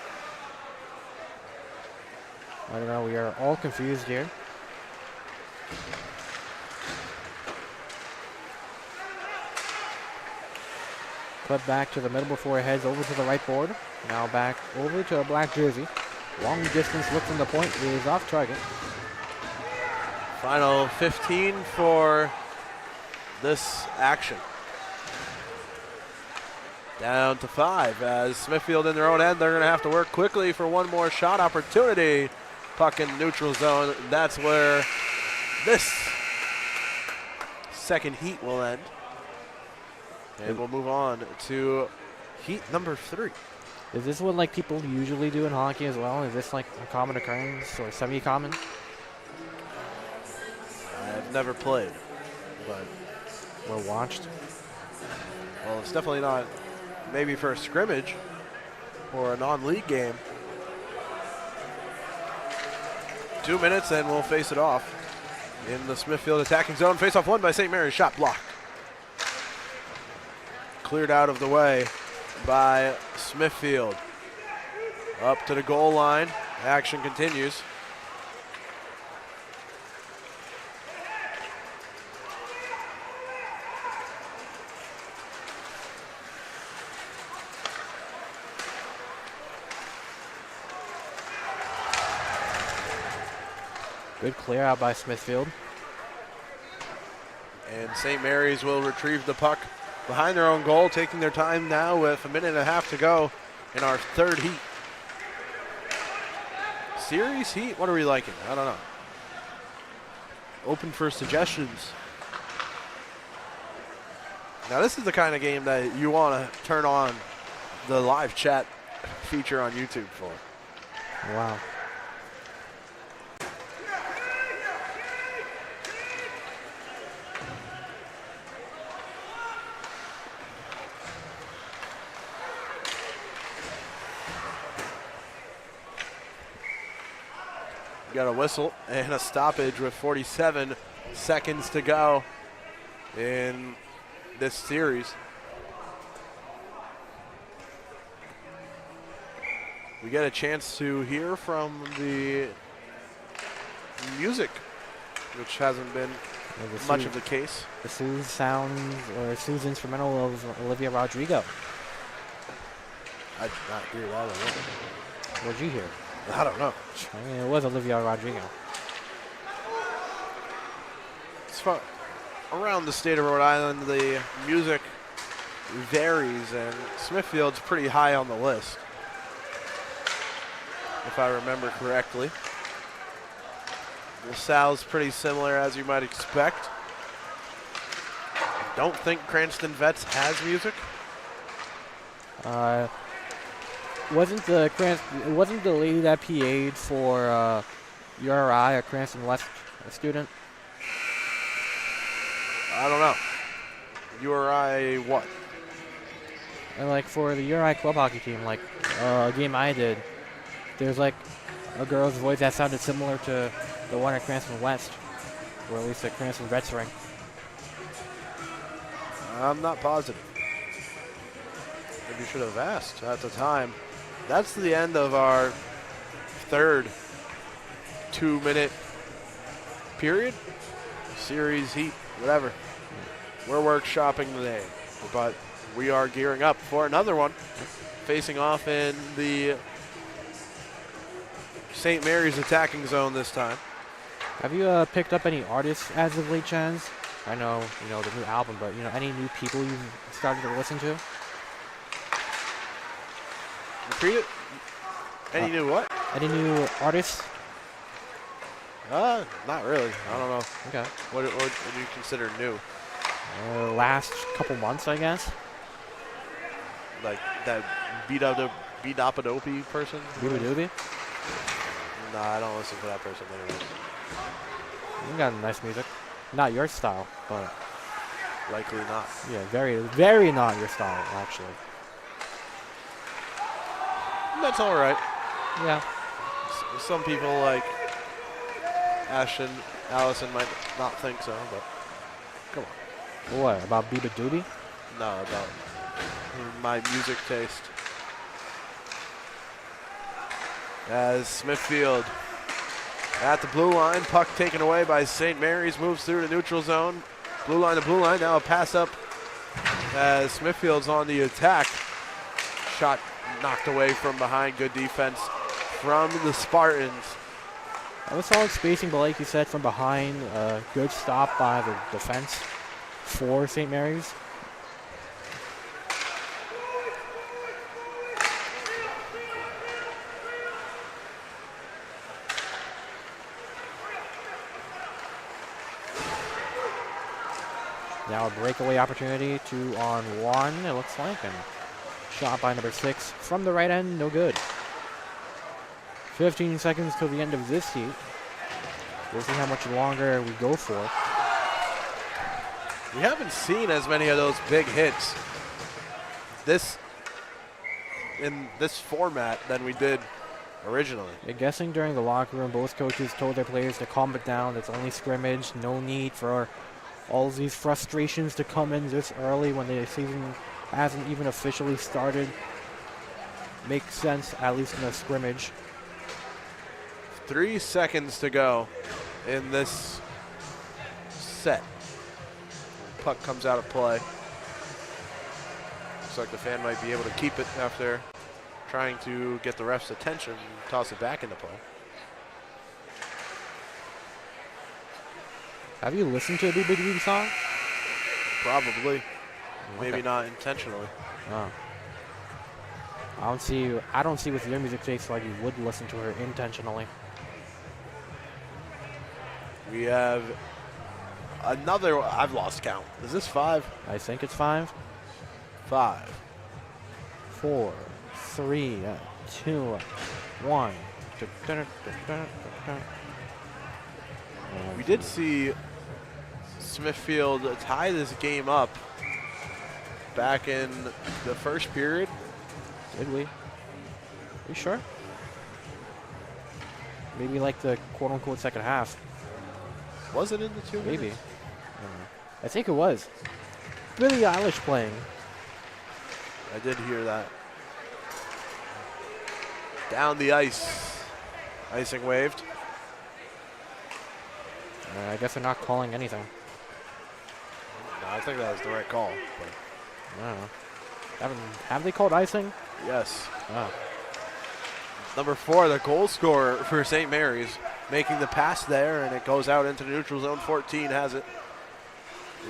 B: I don't know. We are all confused here. Put back to the middle before it heads over to the right board. Now back over to a black jersey. Long distance look from the point is off target.
A: Final 15 for this action. Down to 5 as Smithfield in their own end. They're going to have to work quickly for one more shot opportunity. Puck in neutral zone. That's where this second heat will end. And we'll move on to heat number 3.
B: Is this what like people usually do in hockey as well? Is this like a common occurrence or semi-common?
A: I've never played, but
B: Or watched?
A: well, it's definitely not maybe for a scrimmage or a non-league game. 2 minutes and we'll face it off in the Smithfield attacking zone. Face-off won by St. Mary's, shot blocked. Cleared out of the way by Smithfield. Up to the goal line. Action continues.
B: Good clear out by Smithfield.
A: And St. Mary's will retrieve the puck behind their own goal, taking their time now with a minute and a half to go in our third heat. Series heat? What are we liking? I don't know. Open for suggestions. Now this is the kind of game that you want to turn on the live chat feature on YouTube for.
B: Wow.
A: Got a whistle and a stoppage with 47 seconds to go in this series. We get a chance to hear from the music, which hasn't been much of the case.
B: The Sue's sounds or Sue's instrumental of Olivia Rodrigo.
A: I did not hear that at all.
B: What'd you hear?
A: I don't know.
B: I mean, it was Olivia Rodrigo.
A: It's fun. around the state of Rhode Island, the music varies, and Smithfield's pretty high on the list, if I remember correctly. LaSalle's pretty similar, as you might expect. I don't think Cranston Vets has music.
B: Wasn't the lady that PA'd for URI a Cranston West student?
A: I don't know. URI what?
B: And like for the URI club hockey team, like a game I did, there's like a girl's voice that sounded similar to the one at Cranston West, or at least at Cranston Vets rink.
A: I'm not positive. Maybe you should have asked at the time. That's the end of our third 2-minute period. Series, heat, whatever. We're workshopping today, but we are gearing up for another one, facing off in the St. Mary's attacking zone this time.
B: Have you picked up any artists as of late, Chance? I know, the new album, but, any new people you've started to listen to?
A: Repeat it? Any new what?
B: Any new artists?
A: Not really. I don't know.
B: Okay.
A: What do you consider new?
B: Last couple months, I guess.
A: Like that beat-up-a-dopey person?
B: Doobie Doobie?
A: Nah, I don't listen to that person anyway.
B: You got nice music. Not your style, but...
A: Likely not.
B: Yeah, very, very not your style, actually.
A: That's all right.
B: Yeah.
A: Some people like Allison might not think so, but come on.
B: What, about Biba Doobie?
A: No, about my music taste. As Smithfield at the blue line, puck taken away by St. Mary's, moves through the neutral zone. Blue line to blue line, now a pass up as Smithfield's on the attack. Shot knocked away from behind, good defense from the Spartans.
B: That was solid spacing, but like you said, from behind, good stop by the defense for St. Mary's. Now a breakaway opportunity, 2-on-1, it looks like, and shot by number 6 from the right end, no good. 15 seconds till the end of this heat. We'll see how much longer we go for.
A: We haven't seen as many of those big hits in this format than we did originally.
B: I'm guessing during the locker room, both coaches told their players to calm it down. It's only scrimmage, no need for all these frustrations to come in this early when the season hasn't even officially started. Makes sense, at least in a scrimmage.
A: 3 seconds to go in this set. Puck comes out of play. Looks like the fan might be able to keep it after trying to get the ref's attention and toss it back into play.
B: Have you listened to a Doobie Doobie song?
A: Probably. Maybe
B: Okay.
A: not intentionally.
B: Oh. I don't see with your music taste like you would listen to her intentionally.
A: We have another, I've lost count. Is this 5?
B: I think it's 5,
A: 5.
B: 4, 3, 2, 1.
A: We did see Smithfield tie this game up back in the first period.
B: Did we? You sure? Maybe like the quote-unquote second half.
A: Was it in the 2 minutes?
B: Maybe. I think it was. Billie Eilish playing.
A: I did hear that. Down the ice. Icing waved.
B: I guess they're not calling anything.
A: No, I think that was the right call. But
B: I don't know. Have they called icing?
A: yes.
B: Oh.
A: Number 4, the goal scorer for St. Mary's, making the pass there, and it goes out into the neutral zone. 14 has it.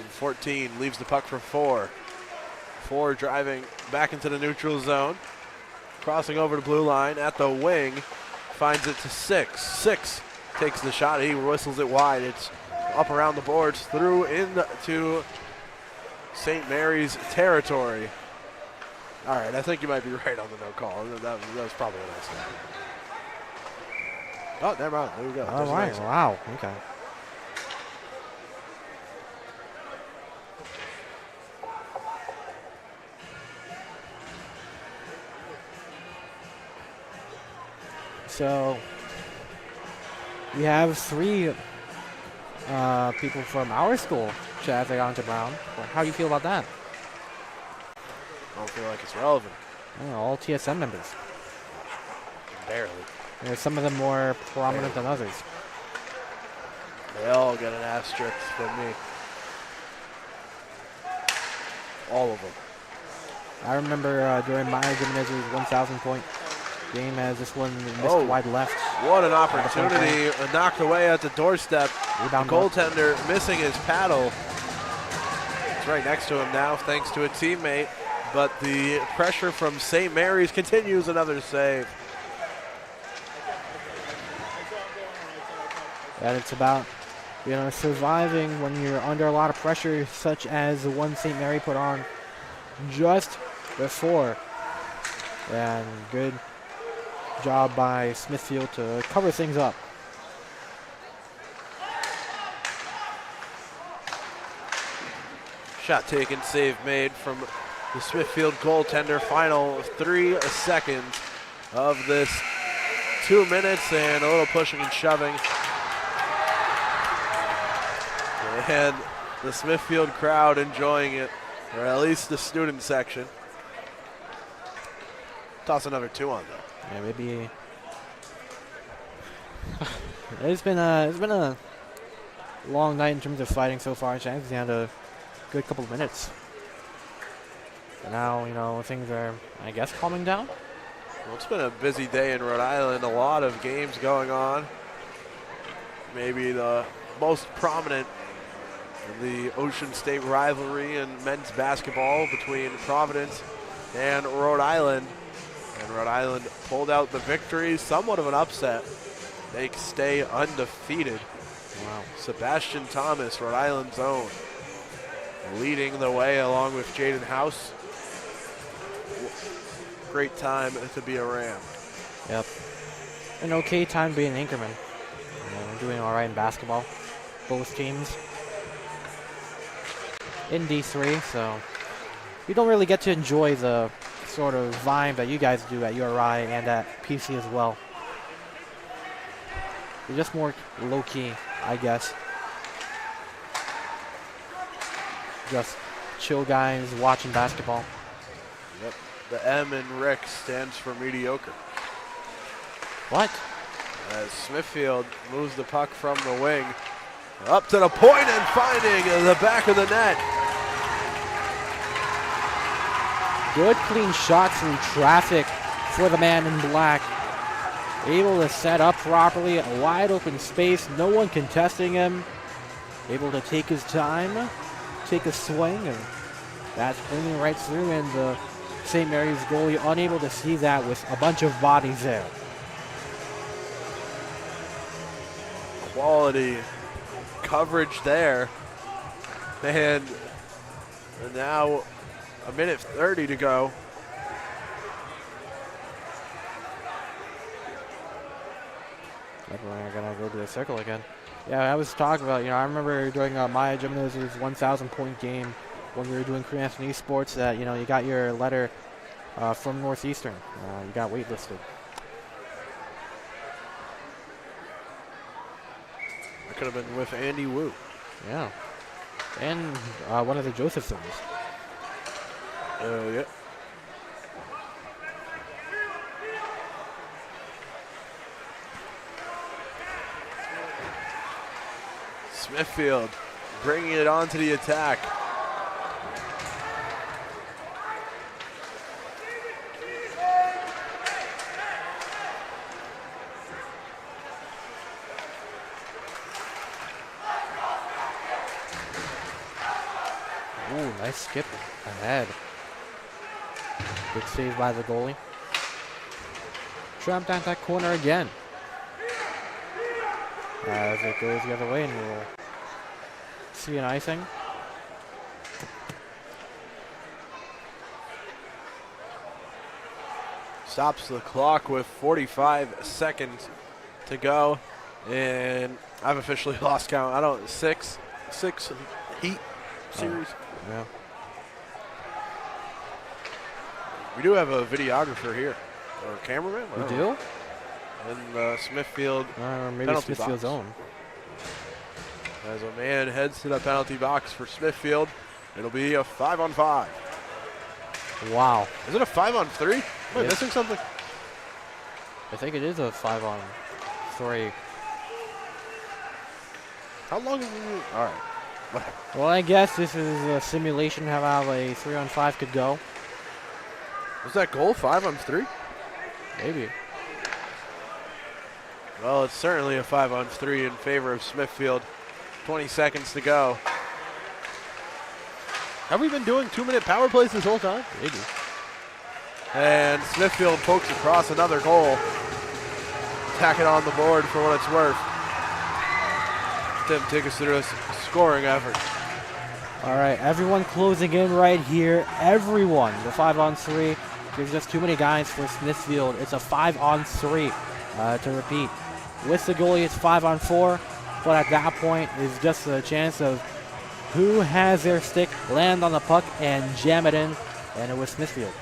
A: 14 leaves the puck for 4. 4 driving back into the neutral zone. Crossing over to blue line at the wing. Finds it to 6. 6 takes the shot. He whistles it wide. It's up around the boards, through into St. Mary's territory. All right, I think you might be right on the no call. That was probably a nice one. Oh, never mind. There you go.
B: All right. Wow. Okay. So we have 3 people from our school chat they got into Brown. How do you feel about that?
A: I don't feel like it's relevant.
B: All TSM members.
A: Barely.
B: Some of them more prominent than others.
A: They all get an asterisk from me. All of them.
B: I remember during my gymnasium's 1,000-point game as this one missed wide left.
A: What an opportunity. Knocked away at the doorstep.
B: Rebound
A: the goaltender missing his paddle. It's right next to him now thanks to a teammate. But the pressure from St. Mary's continues. Another save.
B: And it's about, surviving when you're under a lot of pressure, such as the one St. Mary put on just before. And good job by Smithfield to cover things up.
A: Shot taken, save made from the Smithfield goaltender. Final 3 seconds of this 2 minutes and a little pushing and shoving. And the Smithfield crowd enjoying it, or at least the student section. Toss another 2 on though.
B: Yeah, maybe. It's been a long night in terms of fighting so far. Shanks had a good couple of minutes. But now, things are, I guess, calming down.
A: Well, it's been a busy day in Rhode Island. A lot of games going on. Maybe the most prominent, the Ocean State rivalry in men's basketball between Providence and Rhode Island. And Rhode Island pulled out the victory, somewhat of an upset. They stay undefeated.
B: Wow.
A: Sebastian Thomas, Rhode Island's own, leading the way along with Jaden House. Great time to be a Ram.
B: Yep. An okay time being an Anchorman. Doing all right in basketball. Both teams in D3, so we don't really get to enjoy the sort of vibe that you guys do at URI and at PC as well. We're just more low-key, I guess. Just chill guys watching basketball.
A: Yep. The M in Rick stands for mediocre.
B: What?
A: As Smithfield moves the puck from the wing up to the point and finding the back of the net.
B: Good clean shot through traffic for the man in black. Able to set up properly, a wide open space, no one contesting him. Able to take his time, take a swing, and that's bringing right through, and the St. Mary's goalie unable to see that with a bunch of bodies there.
A: Quality coverage there. And now a minute 30 to go.
B: We're gonna go to the circle again. Yeah, I was talking about, I remember during my gymnasium's 1,000-point game when we were doing Korean esports that, you got your letter from Northeastern. You got waitlisted.
A: I could have been with Andy Wu.
B: Yeah. And one of the Josephsons.
A: Yeah. Smithfield bringing it on to the attack.
B: Ooh, nice skip ahead. Good save by the goalie. Trapped at that corner again. As it goes the other way, and we'll see an icing.
A: Stops the clock with 45 seconds to go. And I've officially lost count. I don't, six Heat series.
B: Yeah.
A: We do have a videographer here, or cameraman.
B: We do?
A: In the Smithfield
B: Or maybe
A: penalty
B: Smithfield's
A: box.
B: own.
A: As a man heads to the penalty box for Smithfield, it'll be a 5-on-5.
B: Wow.
A: Is it a 5-on-3? Am I
B: Yes.
A: missing something?
B: I think it is a 5-on-3.
A: How long is it? All right. Whatever.
B: Well, I guess this is a simulation of how a 3-on-5 could go.
A: Was that goal 5-on-3?
B: Maybe.
A: Well, it's certainly a 5-on-3 in favor of Smithfield. 20 seconds to go. Have we been doing 2-minute power plays this whole time?
B: Maybe.
A: And Smithfield pokes across another goal. Tack it on the board for what it's worth. Tim, take us through this scoring effort.
B: All right, everyone closing in right here. Everyone. The 5-on-3. There's just too many guys for Smithfield. It's a 5-on-3 to repeat. With the goalie, it's 5-on-4. But at that point, it's just a chance of who has their stick land on the puck and jam it in. And it was Smithfield.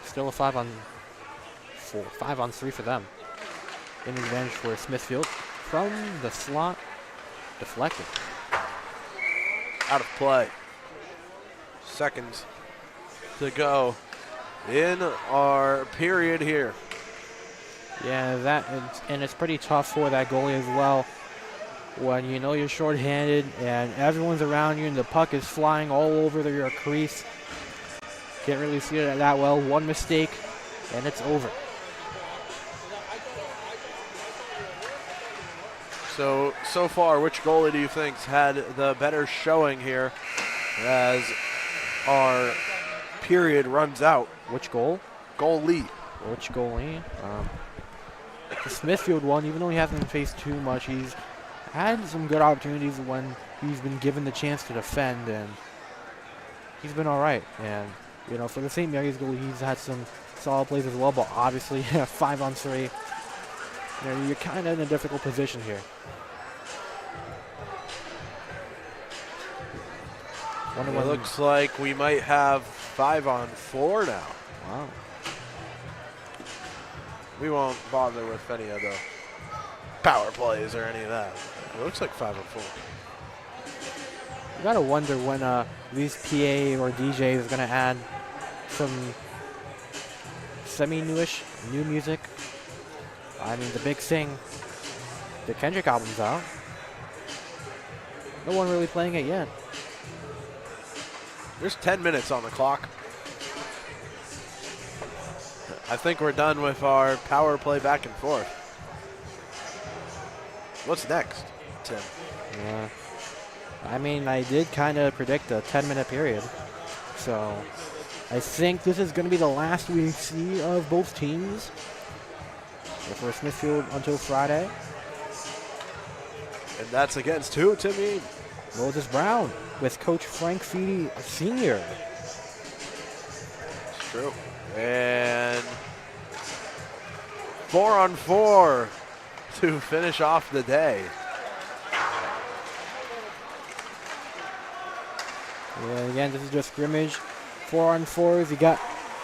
B: Still a 5-on-4, 5-on-3 for them. In advantage for Smithfield from the slot, deflected.
A: Out of play. Seconds to go in our period here.
B: Yeah, and it's pretty tough for that goalie as well. When you know you're shorthanded and everyone's around you and the puck is flying all over your crease. Can't really see it that well. One mistake and it's over.
A: So far, which goalie do you think's had the better showing here as our period runs out?
B: Which goal?
A: Goalie.
B: Which goalie? The Smithfield one, even though he hasn't faced too much, he's had some good opportunities when he's been given the chance to defend, and he's been all right. And, you know, for the St. Mary's goalie, he's had some solid plays as well, but obviously 5-on-3. You know, you're kind of in a difficult position here.
A: It looks like we might have 5-on-4 now.
B: Wow.
A: We won't bother with any of the power plays or any of that. It looks like 5-on-4.
B: You gotta wonder when these PA or DJ is gonna add some semi-newish new music. I mean, the big thing, the Kendrick album's out. No one really playing it yet.
A: There's 10 minutes on the clock. I think we're done with our power play back and forth. What's next, Tim?
B: Yeah. I mean, I did kind of predict a 10-minute period. So I think this is going to be the last we see of both teams for Smithfield until Friday.
A: And that's against who, Timmy?
B: Moses Brown with Coach Frank Feedy Sr.
A: It's true. And 4-on-4 to finish off the day.
B: And again, this is just scrimmage. 4-on-4s. You got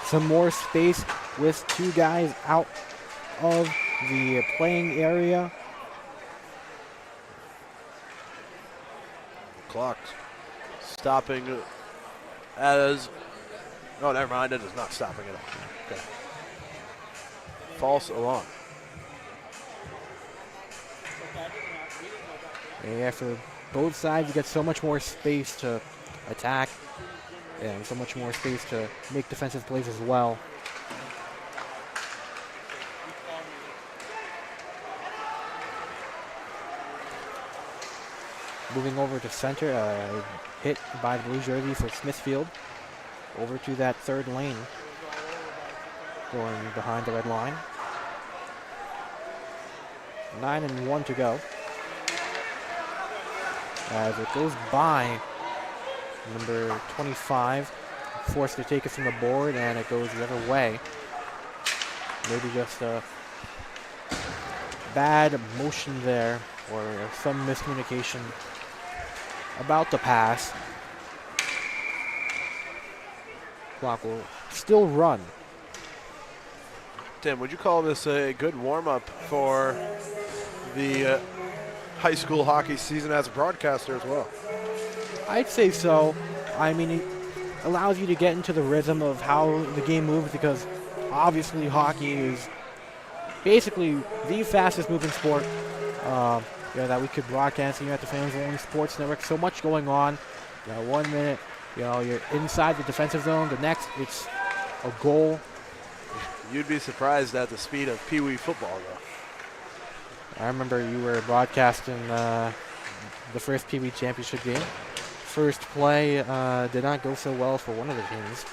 B: some more space with two guys out of the playing area.
A: Clock stopping as... Oh, never mind. It is not stopping at all. Okay. False alarm.
B: And yeah, for both sides, you get so much more space to attack and so much more space to make defensive plays as well. moving over to center, hit by the blue jersey for Smithfield. Over to that third lane, going behind the red line. 9-1 to go. As it goes by number 25, forced to take it from the board, and it goes the other way. Maybe just a bad motion there, or some miscommunication about the pass. Clock will still run.
A: Tim, would you call this a good warm-up for the high school hockey season as a broadcaster as well?
B: I'd say so. I mean, it allows you to get into the rhythm of how the game moves, because obviously hockey is basically the fastest moving sport that we could broadcast here at the Fans Only Sports Network. So much going on. 1 minute, you're inside the defensive zone. The next, it's a goal.
A: You'd be surprised at the speed of Pee Wee football, though.
B: I remember you were broadcasting the first Pee Wee championship game. First play did not go so well for one of the teams.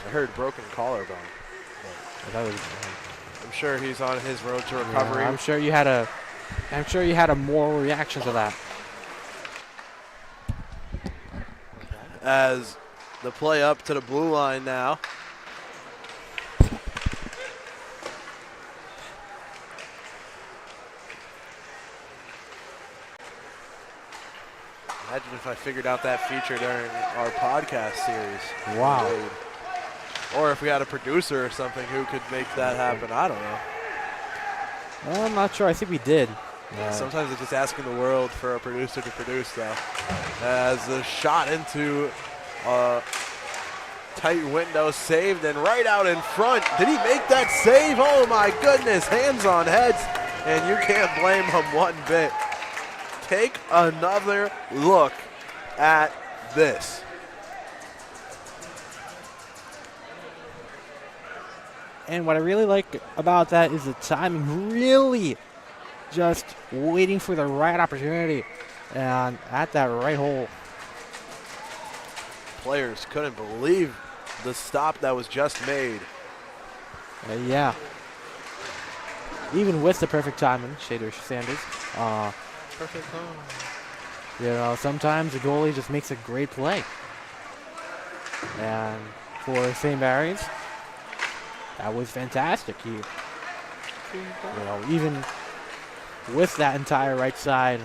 A: I heard broken collarbone. I'm sure he's on his road to recovery.
B: Yeah, I'm sure you had a moral reaction to that.
A: As the play up to the blue line now. Imagine if I figured out that feature during our podcast series.
B: Wow.
A: Or if we had a producer or something who could make that happen. I don't know.
B: Well, I'm not sure. I think we did.
A: Sometimes it's just asking the world for a producer to produce, though. As the shot into a tight window, saved and right out in front. Did he make that save? Oh, my goodness. Hands on heads, and you can't blame him one bit. Take another look at this.
B: And what I really like about that is the timing, really just waiting for the right opportunity and at that right hole.
A: Players couldn't believe the stop that was just made.
B: Yeah. Even with the perfect timing, Shader Sanders.
A: Perfect time.
B: Sometimes the goalie just makes a great play. And for St. Mary's, that was fantastic. Even with that entire right side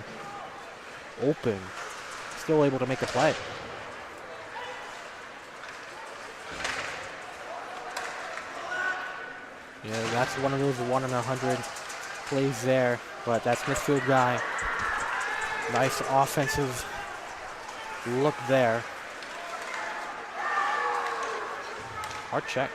B: open, still able to make a play. That's one of those 1 in 100 plays there, but that Smithfield guy, nice offensive look there. Hard check.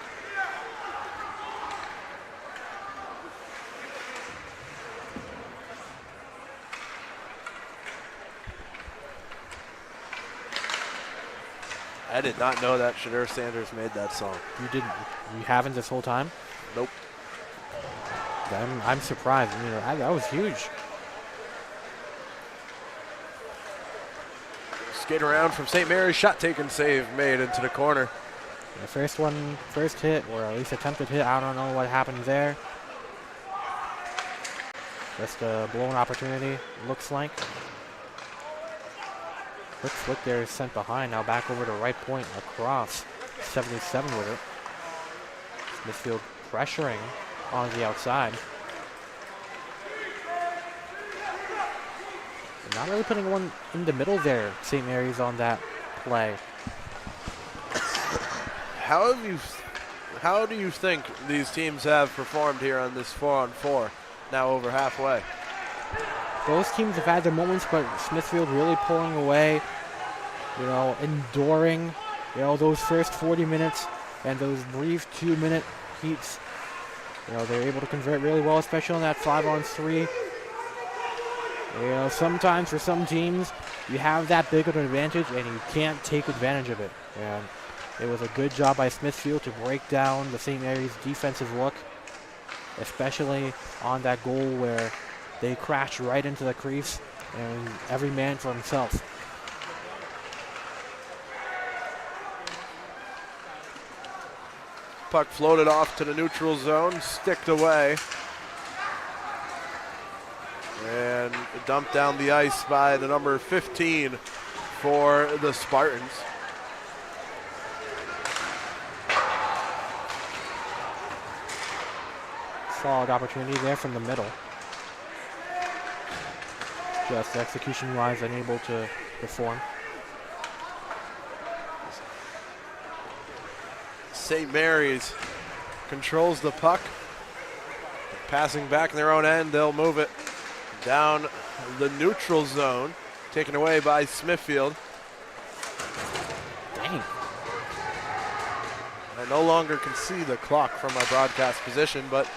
A: I did not know that Shader Sanders made that song.
B: You didn't? You haven't this whole time?
A: Nope.
B: I'm surprised. That was huge.
A: Skate around from St. Mary's, shot taken, save made into the corner.
B: The first hit, or at least attempted hit, I don't know what happened there. Just a blown opportunity, looks like. Quick flick there is sent behind, now back over to right point, across. 77 with it. Smithfield pressuring on the outside. Not really putting one in the middle there, St. Mary's on that play.
A: How do you think these teams have performed here on this 4-on-4, now over halfway?
B: Both teams have had their moments, but Smithfield really pulling away, enduring, those first 40 minutes and those brief 2-minute heats. They're able to convert really well, especially on that 5-on-3. Sometimes for some teams, you have that big of an advantage and you can't take advantage of it. And it was a good job by Smithfield to break down the St. Mary's defensive look, especially on that goal where they crashed right into the crease and every man for himself.
A: Puck floated off to the neutral zone, sticked away. And dumped down the ice by the number 15 for the Spartans.
B: Solid opportunity there from the middle. Just execution-wise unable to perform.
A: St. Mary's controls the puck. Passing back in their own end, they'll move it down the neutral zone, taken away by Smithfield.
B: Dang.
A: I no longer can see the clock from my broadcast position, but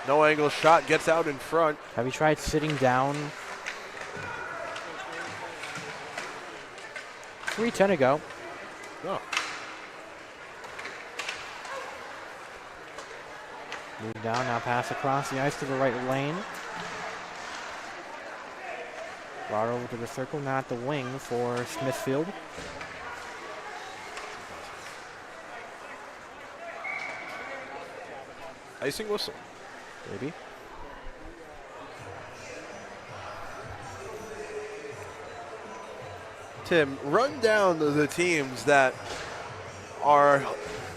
A: no angle shot gets out in front.
B: Have you tried sitting down? 3:10 to go.
A: Oh.
B: Move down, now pass across the ice to the right lane. Brought over to the circle, now at the wing for Smithfield.
A: Icing whistle.
B: Maybe.
A: Tim, run down the teams that are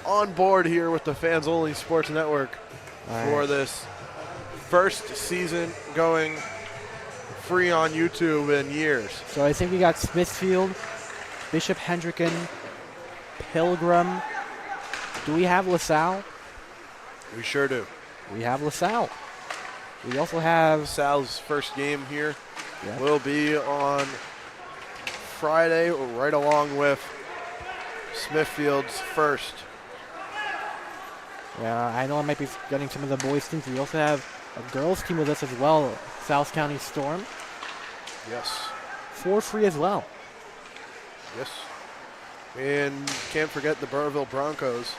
A: on board here with the Fans Only Sports Network for this first season going free on YouTube in years.
B: So I think we got Smithfield, Bishop Hendricken, Pilgrim. Do we have LaSalle?
A: We sure do.
B: We have LaSalle. We also have
A: Sal's first game here
B: Yeah.
A: will be on Friday, right along with Smithfield's first.
B: Yeah, I know I might be forgetting some of the boys' teams. We also have a girls' team with us as well, South County Storm.
A: Yes.
B: 4-3 as well.
A: Yes. And can't forget the Burrville Broncos.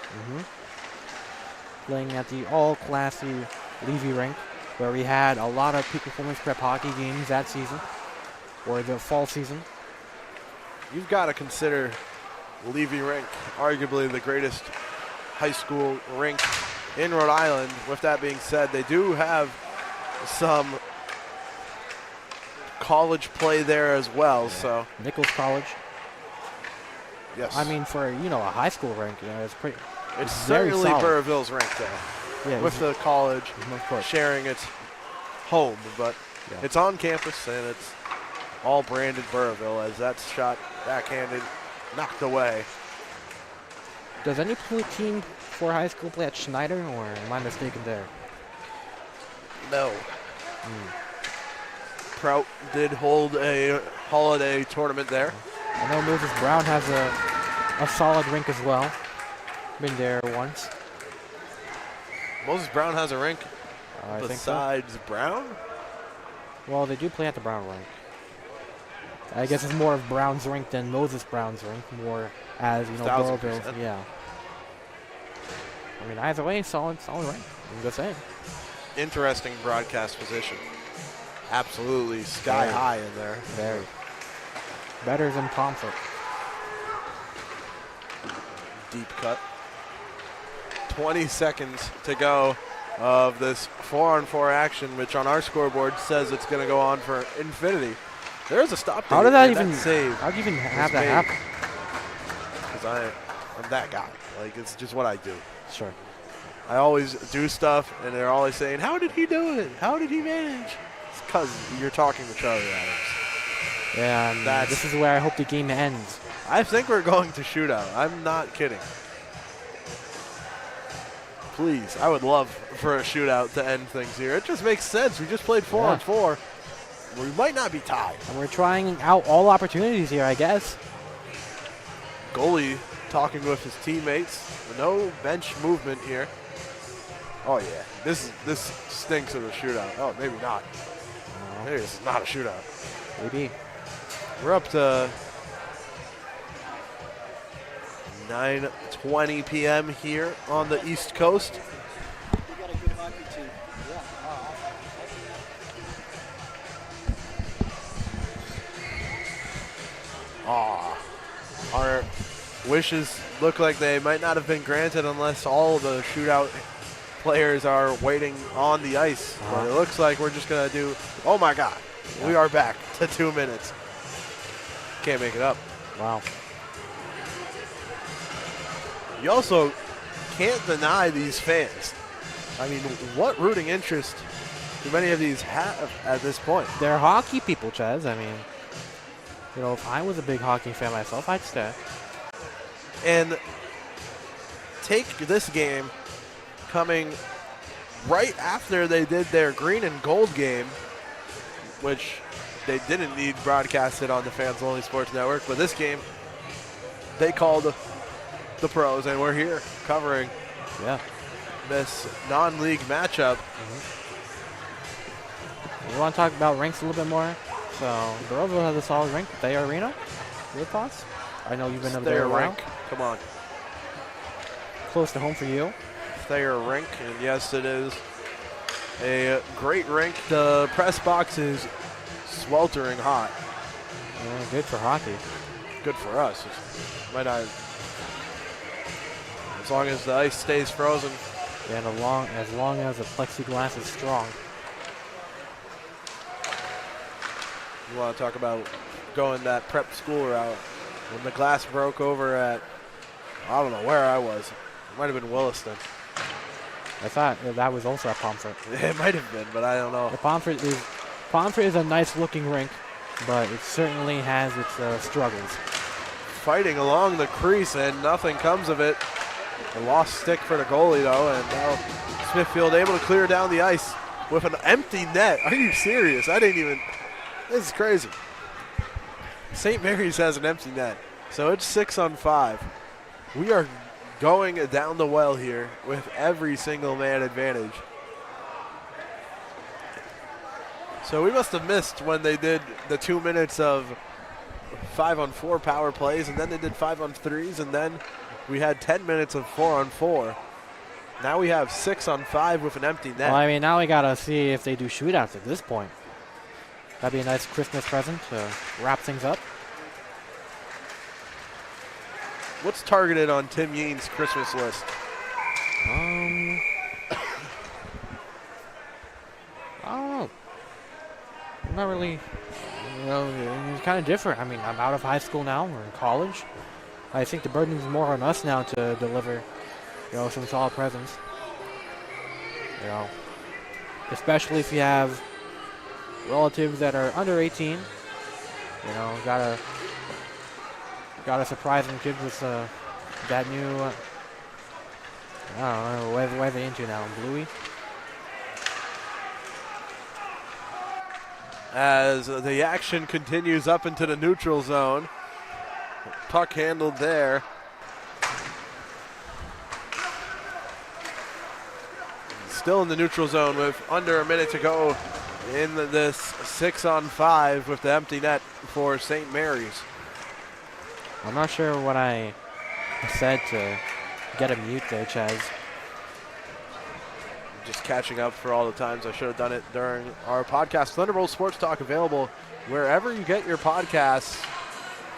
B: Playing at the all-classy Levy rink, where we had a lot of peak performance prep hockey games that season, or the fall season.
A: You've got to consider Levy Rink arguably the greatest high school rink in Rhode Island. With that being said, they do have some college play there as well. So
B: Nichols College.
A: yes,
B: I mean, for a high school rink, it's pretty.
A: it's
B: very
A: certainly
B: solid.
A: Burrville's rink there,
B: Yeah,
A: with the college
B: of course.
A: sharing its home, but
B: Yeah.
A: it's on campus and it's all branded Burrville as that's shot backhanded, knocked away.
B: Does any team for high school play at Schneider, or am I mistaken there?
A: No. Prout did hold a holiday tournament there.
B: I know Moses Brown has a solid rink as well. Been there once.
A: Moses Brown has a rink
B: I think so.
A: besides Brown?
B: Well, they do play at the Brown rink. I guess it's more of Brown's rink than Moses Brown's rink, more as,
A: 1000%.
B: Burrville. Yeah. I mean, either way, solid rink. I'm just saying.
A: Interesting broadcast position. Absolutely sky
B: Very.
A: high in there.
B: Very. Better than Pomfret.
A: Deep cut. 20 seconds to go of this 4-on-4 action, which on our scoreboard says it's going to go on for infinity. There's a stop.
B: How did that
A: and
B: even
A: save?
B: How did you even have that
A: made.
B: happen?
A: Because I'm that guy. Like, it's just what I do.
B: Sure.
A: I always do stuff, and they're always saying, "How did he do it? How did he manage?" It's because you're talking to Charlie Adams.
B: Yeah, and this is where I hope the game ends.
A: I think we're going to shootout. I'm not kidding. Please, I would love for a shootout to end things here. It just makes sense. We just played 4-on-4. We might not be tied.
B: And we're trying out all opportunities here, I guess.
A: Goalie talking with his teammates. No bench movement here. Oh, yeah. This stinks of a shootout. Oh, maybe not. Maybe this is not a shootout.
B: Maybe.
A: We're up to 9:20 p.m. here on the East Coast.
C: We got a good hockey team. Yeah.
A: Our wishes look like they might not have been granted unless all the shootout players are waiting on the ice. But it looks like we're just going to do, oh my God, we are back to 2 minutes. Can't make it up.
B: Wow.
A: You also can't deny these fans. I mean, what rooting interest do many of these have at this point?
B: They're hockey people, Chaz. I mean, you know, if I was a big hockey fan myself, I'd stay.
A: And take this game coming right after they did their green and gold game, which they didn't need broadcasted on the Fans Only Sports Network, but this game they called the pros, and we're here covering this non-league matchup.
B: We want to talk about rinks a little bit more. So, Baroville has a solid rink. Thayer Arena. Your thoughts? I know you've been over there a while.
A: Rink. Come on.
B: Close to home for you.
A: Thayer Rink, and yes, it is a great rink. The press box is sweltering hot.
B: Yeah, good for hockey.
A: Good for us. Might not, as long as the ice stays frozen.
B: And as long as the plexiglass is strong.
A: You want to talk about going that prep school route. When the glass broke over at, I don't know where I was. It might have been Williston.
B: I thought that was also at Pomfret.
A: It might have been, but I don't know.
B: The Pomfret is a nice looking rink, but it certainly has its struggles.
A: Fighting along the crease, and nothing comes of it. A lost stick for the goalie, though, and now Smithfield able to clear down the ice with an empty net. Are you serious? I didn't even. This is crazy. St. Mary's has an empty net, so it's 6-on-5. We are going down the well here with every single man advantage. So we must have missed when they did the 2 minutes of 5-on-4 power plays, and then they did 5-on-3s, and then we had 10 minutes of 4-on-4. Now we have 6-on-5 with an empty net.
B: Well, I mean, now we got to see if they do shootouts at this point. That'd be a nice Christmas present to wrap things up.
A: What's targeted on Tim Yeen's Christmas list?
B: I don't know. I'm not really, you know, it's kind of different. I mean, I'm out of high school now. We're in college. I think the burden is more on us now to deliver, you know, some solid presents. You know, especially if you have relatives that are under 18. You know, gotta surprise them kids with that new, I don't know, what are they into now? Bluey?
A: As the action continues up into the neutral zone. Puck handled there. Still in the neutral zone with under a minute to go in this 6-on-5 with the empty net for St. Mary's.
B: I'm not sure what I said to get a mute there, Chaz.
A: Just catching up for all the times I should have done it during our podcast. Thunderbolt Sports Talk available wherever you get your podcasts,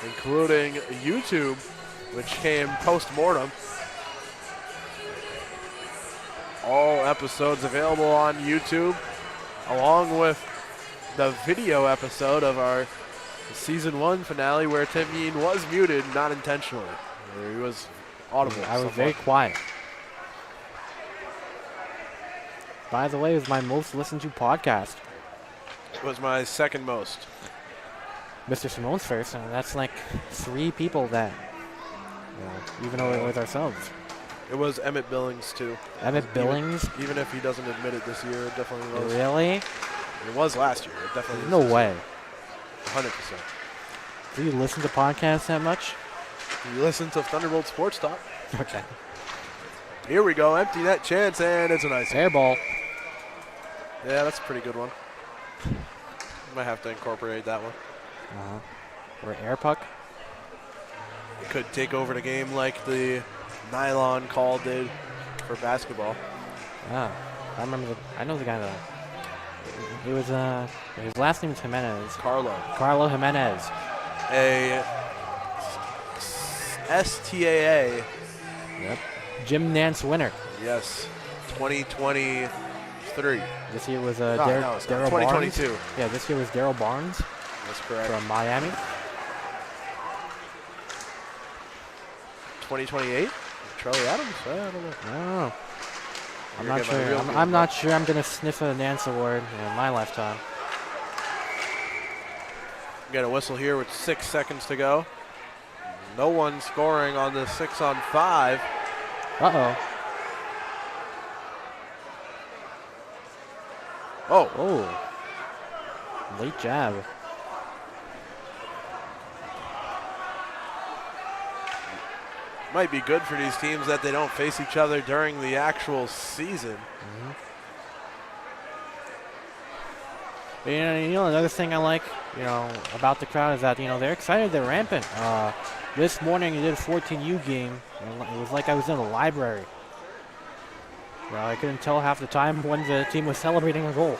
A: including YouTube, which came post-mortem. All episodes available on YouTube, along with the video episode of our Season 1 finale where Tim Yeen was muted, not intentionally. He was audible.
B: I was very quiet. By the way, it was my most listened to podcast.
A: It was my second most.
B: Mr. Simone's first, and that's like 3 people that, you know, even though it was ourselves.
A: It was Emmett Billings, too.
B: Emmett Billings?
A: Even if he doesn't admit it this year, it definitely was.
B: Really?
A: It was last year. It definitely
B: No
A: was.
B: way.
A: 100%.
B: Do you listen to podcasts that much?
A: You listen to Thunderbolt Sports Talk.
B: Okay.
A: Here we go. Empty net chance, and it's a nice
B: Air ball.
A: Yeah, that's a pretty good one. Might have to incorporate that one.
B: Or air puck.
A: It could take over the game like the nylon call did for basketball.
B: Ah, I know the guy that. It was his last name is Jimenez.
A: Carlo.
B: Carlo Jimenez.
A: A STAA.
B: Yep. Jim Nance winner.
A: Yes, 2023.
B: This year was
A: No, it's not.
B: Daryl
A: 2022.
B: Barnes. Yeah, this year was Daryl Barnes
A: That's correct.
B: from Miami.
A: 2028? Charlie Adams? I don't know.
B: I don't know. I'm
A: You're
B: not
A: getting a
B: sure.
A: real
B: I'm
A: good
B: not
A: look.
B: sure I'm gonna sniff a Nance award in my lifetime.
A: Get a whistle here with 6 seconds to go. No one scoring on the 6-on-5.
B: Uh-oh.
A: Oh,
B: Oh. Late jab.
A: might be good for these teams that they don't face each other during the actual season.
B: You know, another thing I like, about the crowd is that, they're excited, they're rampant. This morning I did a 14U game, and it was like I was in a library. I couldn't tell half the time when the team was celebrating a goal.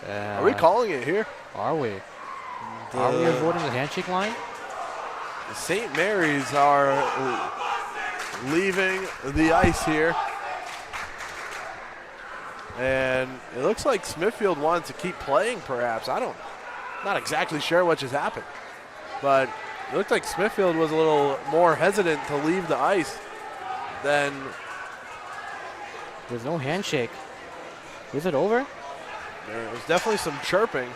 A: Are we calling it here?
B: Are we? Are we avoiding the handshake line?
A: St. Mary's are leaving the ice here. And it looks like Smithfield wanted to keep playing, perhaps. Not exactly sure what just happened. But it looked like Smithfield was a little more hesitant to leave the ice than.
B: There's no handshake. Is it over?
A: There was definitely some chirping.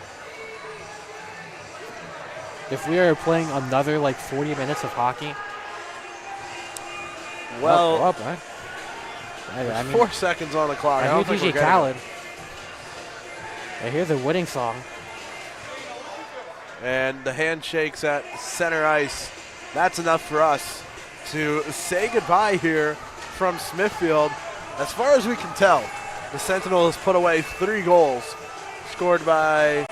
B: If we are playing another 40 minutes of hockey.
A: Well,
B: up, huh? I mean,
A: 4 seconds on the clock.
B: I
A: I don't
B: hear
A: think
B: DJ
A: we're getting
B: Khaled. I hear the winning song.
A: it. And the handshakes at center ice. That's enough for us to say goodbye here from Smithfield. As far as we can tell, the Sentinels put away 3 goals, scored by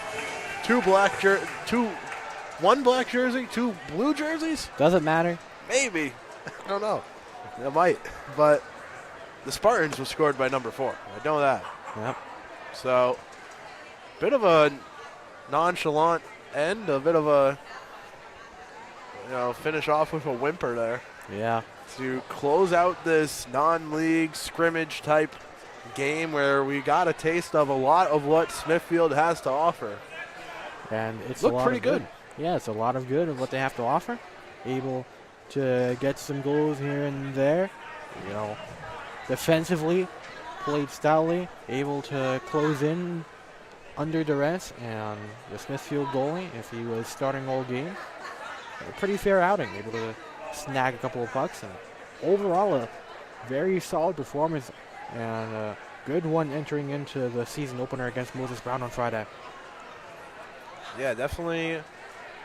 A: one black jersey, 2 blue jerseys?
B: Doesn't matter.
A: Maybe. I don't know. It might. But the Spartans was scored by number 4. I know that.
B: Yep.
A: So, bit of a nonchalant end, a bit of a, finish off with a whimper there
B: Yeah.
A: to close out this non-league scrimmage type game where we got a taste of a lot of what Smithfield has to offer.
B: And it's
A: Looked
B: a lot
A: pretty
B: of
A: good.
B: Yeah, it's a lot of good of what they have to offer. Able to get some goals here and there. Defensively, played stoutly, able to close in under duress, and the Smithfield goalie, if he was starting all game, a pretty fair outing, able to snag a couple of pucks, and overall a very solid performance and a good one entering into the season opener against Moses Brown on Friday.
A: Yeah, definitely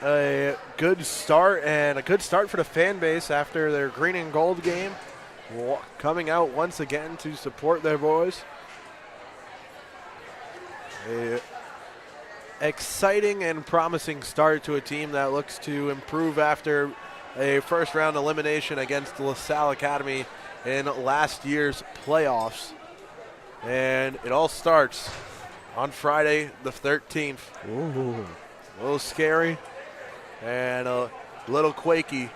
A: a good start, and a good start for the fan base after their green and gold game. Coming out once again to support their boys. A exciting and promising start to a team that looks to improve after a first round elimination against LaSalle Academy in last year's playoffs. And it all starts on Friday the 13th.
B: Ooh.
A: A little scary and a little quaky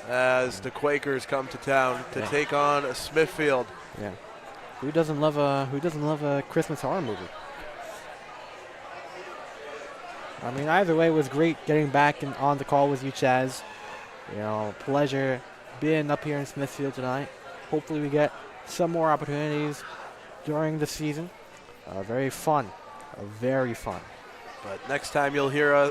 A: as the Quakers come to town to take on Smithfield.
B: Yeah. Who doesn't love a Christmas horror movie? I mean, either way, it was great getting back on the call with you, Chaz. Pleasure being up here in Smithfield tonight. Hopefully we get some more opportunities during the season. Very fun. Very fun.
A: But next time you'll hear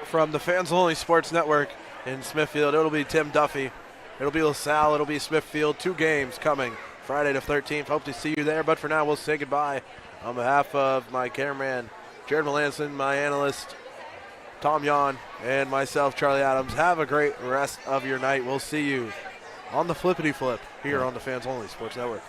A: from the Fans Only Sports Network in Smithfield, it'll be Tim Duffy. It'll be LaSalle. It'll be Smithfield. 2 games coming Friday the 13th. Hope to see you there. But for now, we'll say goodbye on behalf of my cameraman, Jared Melanson, my analyst, Tom Yon, and myself, Charlie Adams. Have a great rest of your night. We'll see you on the Flippity Flip here on the Fans Only Sports Network.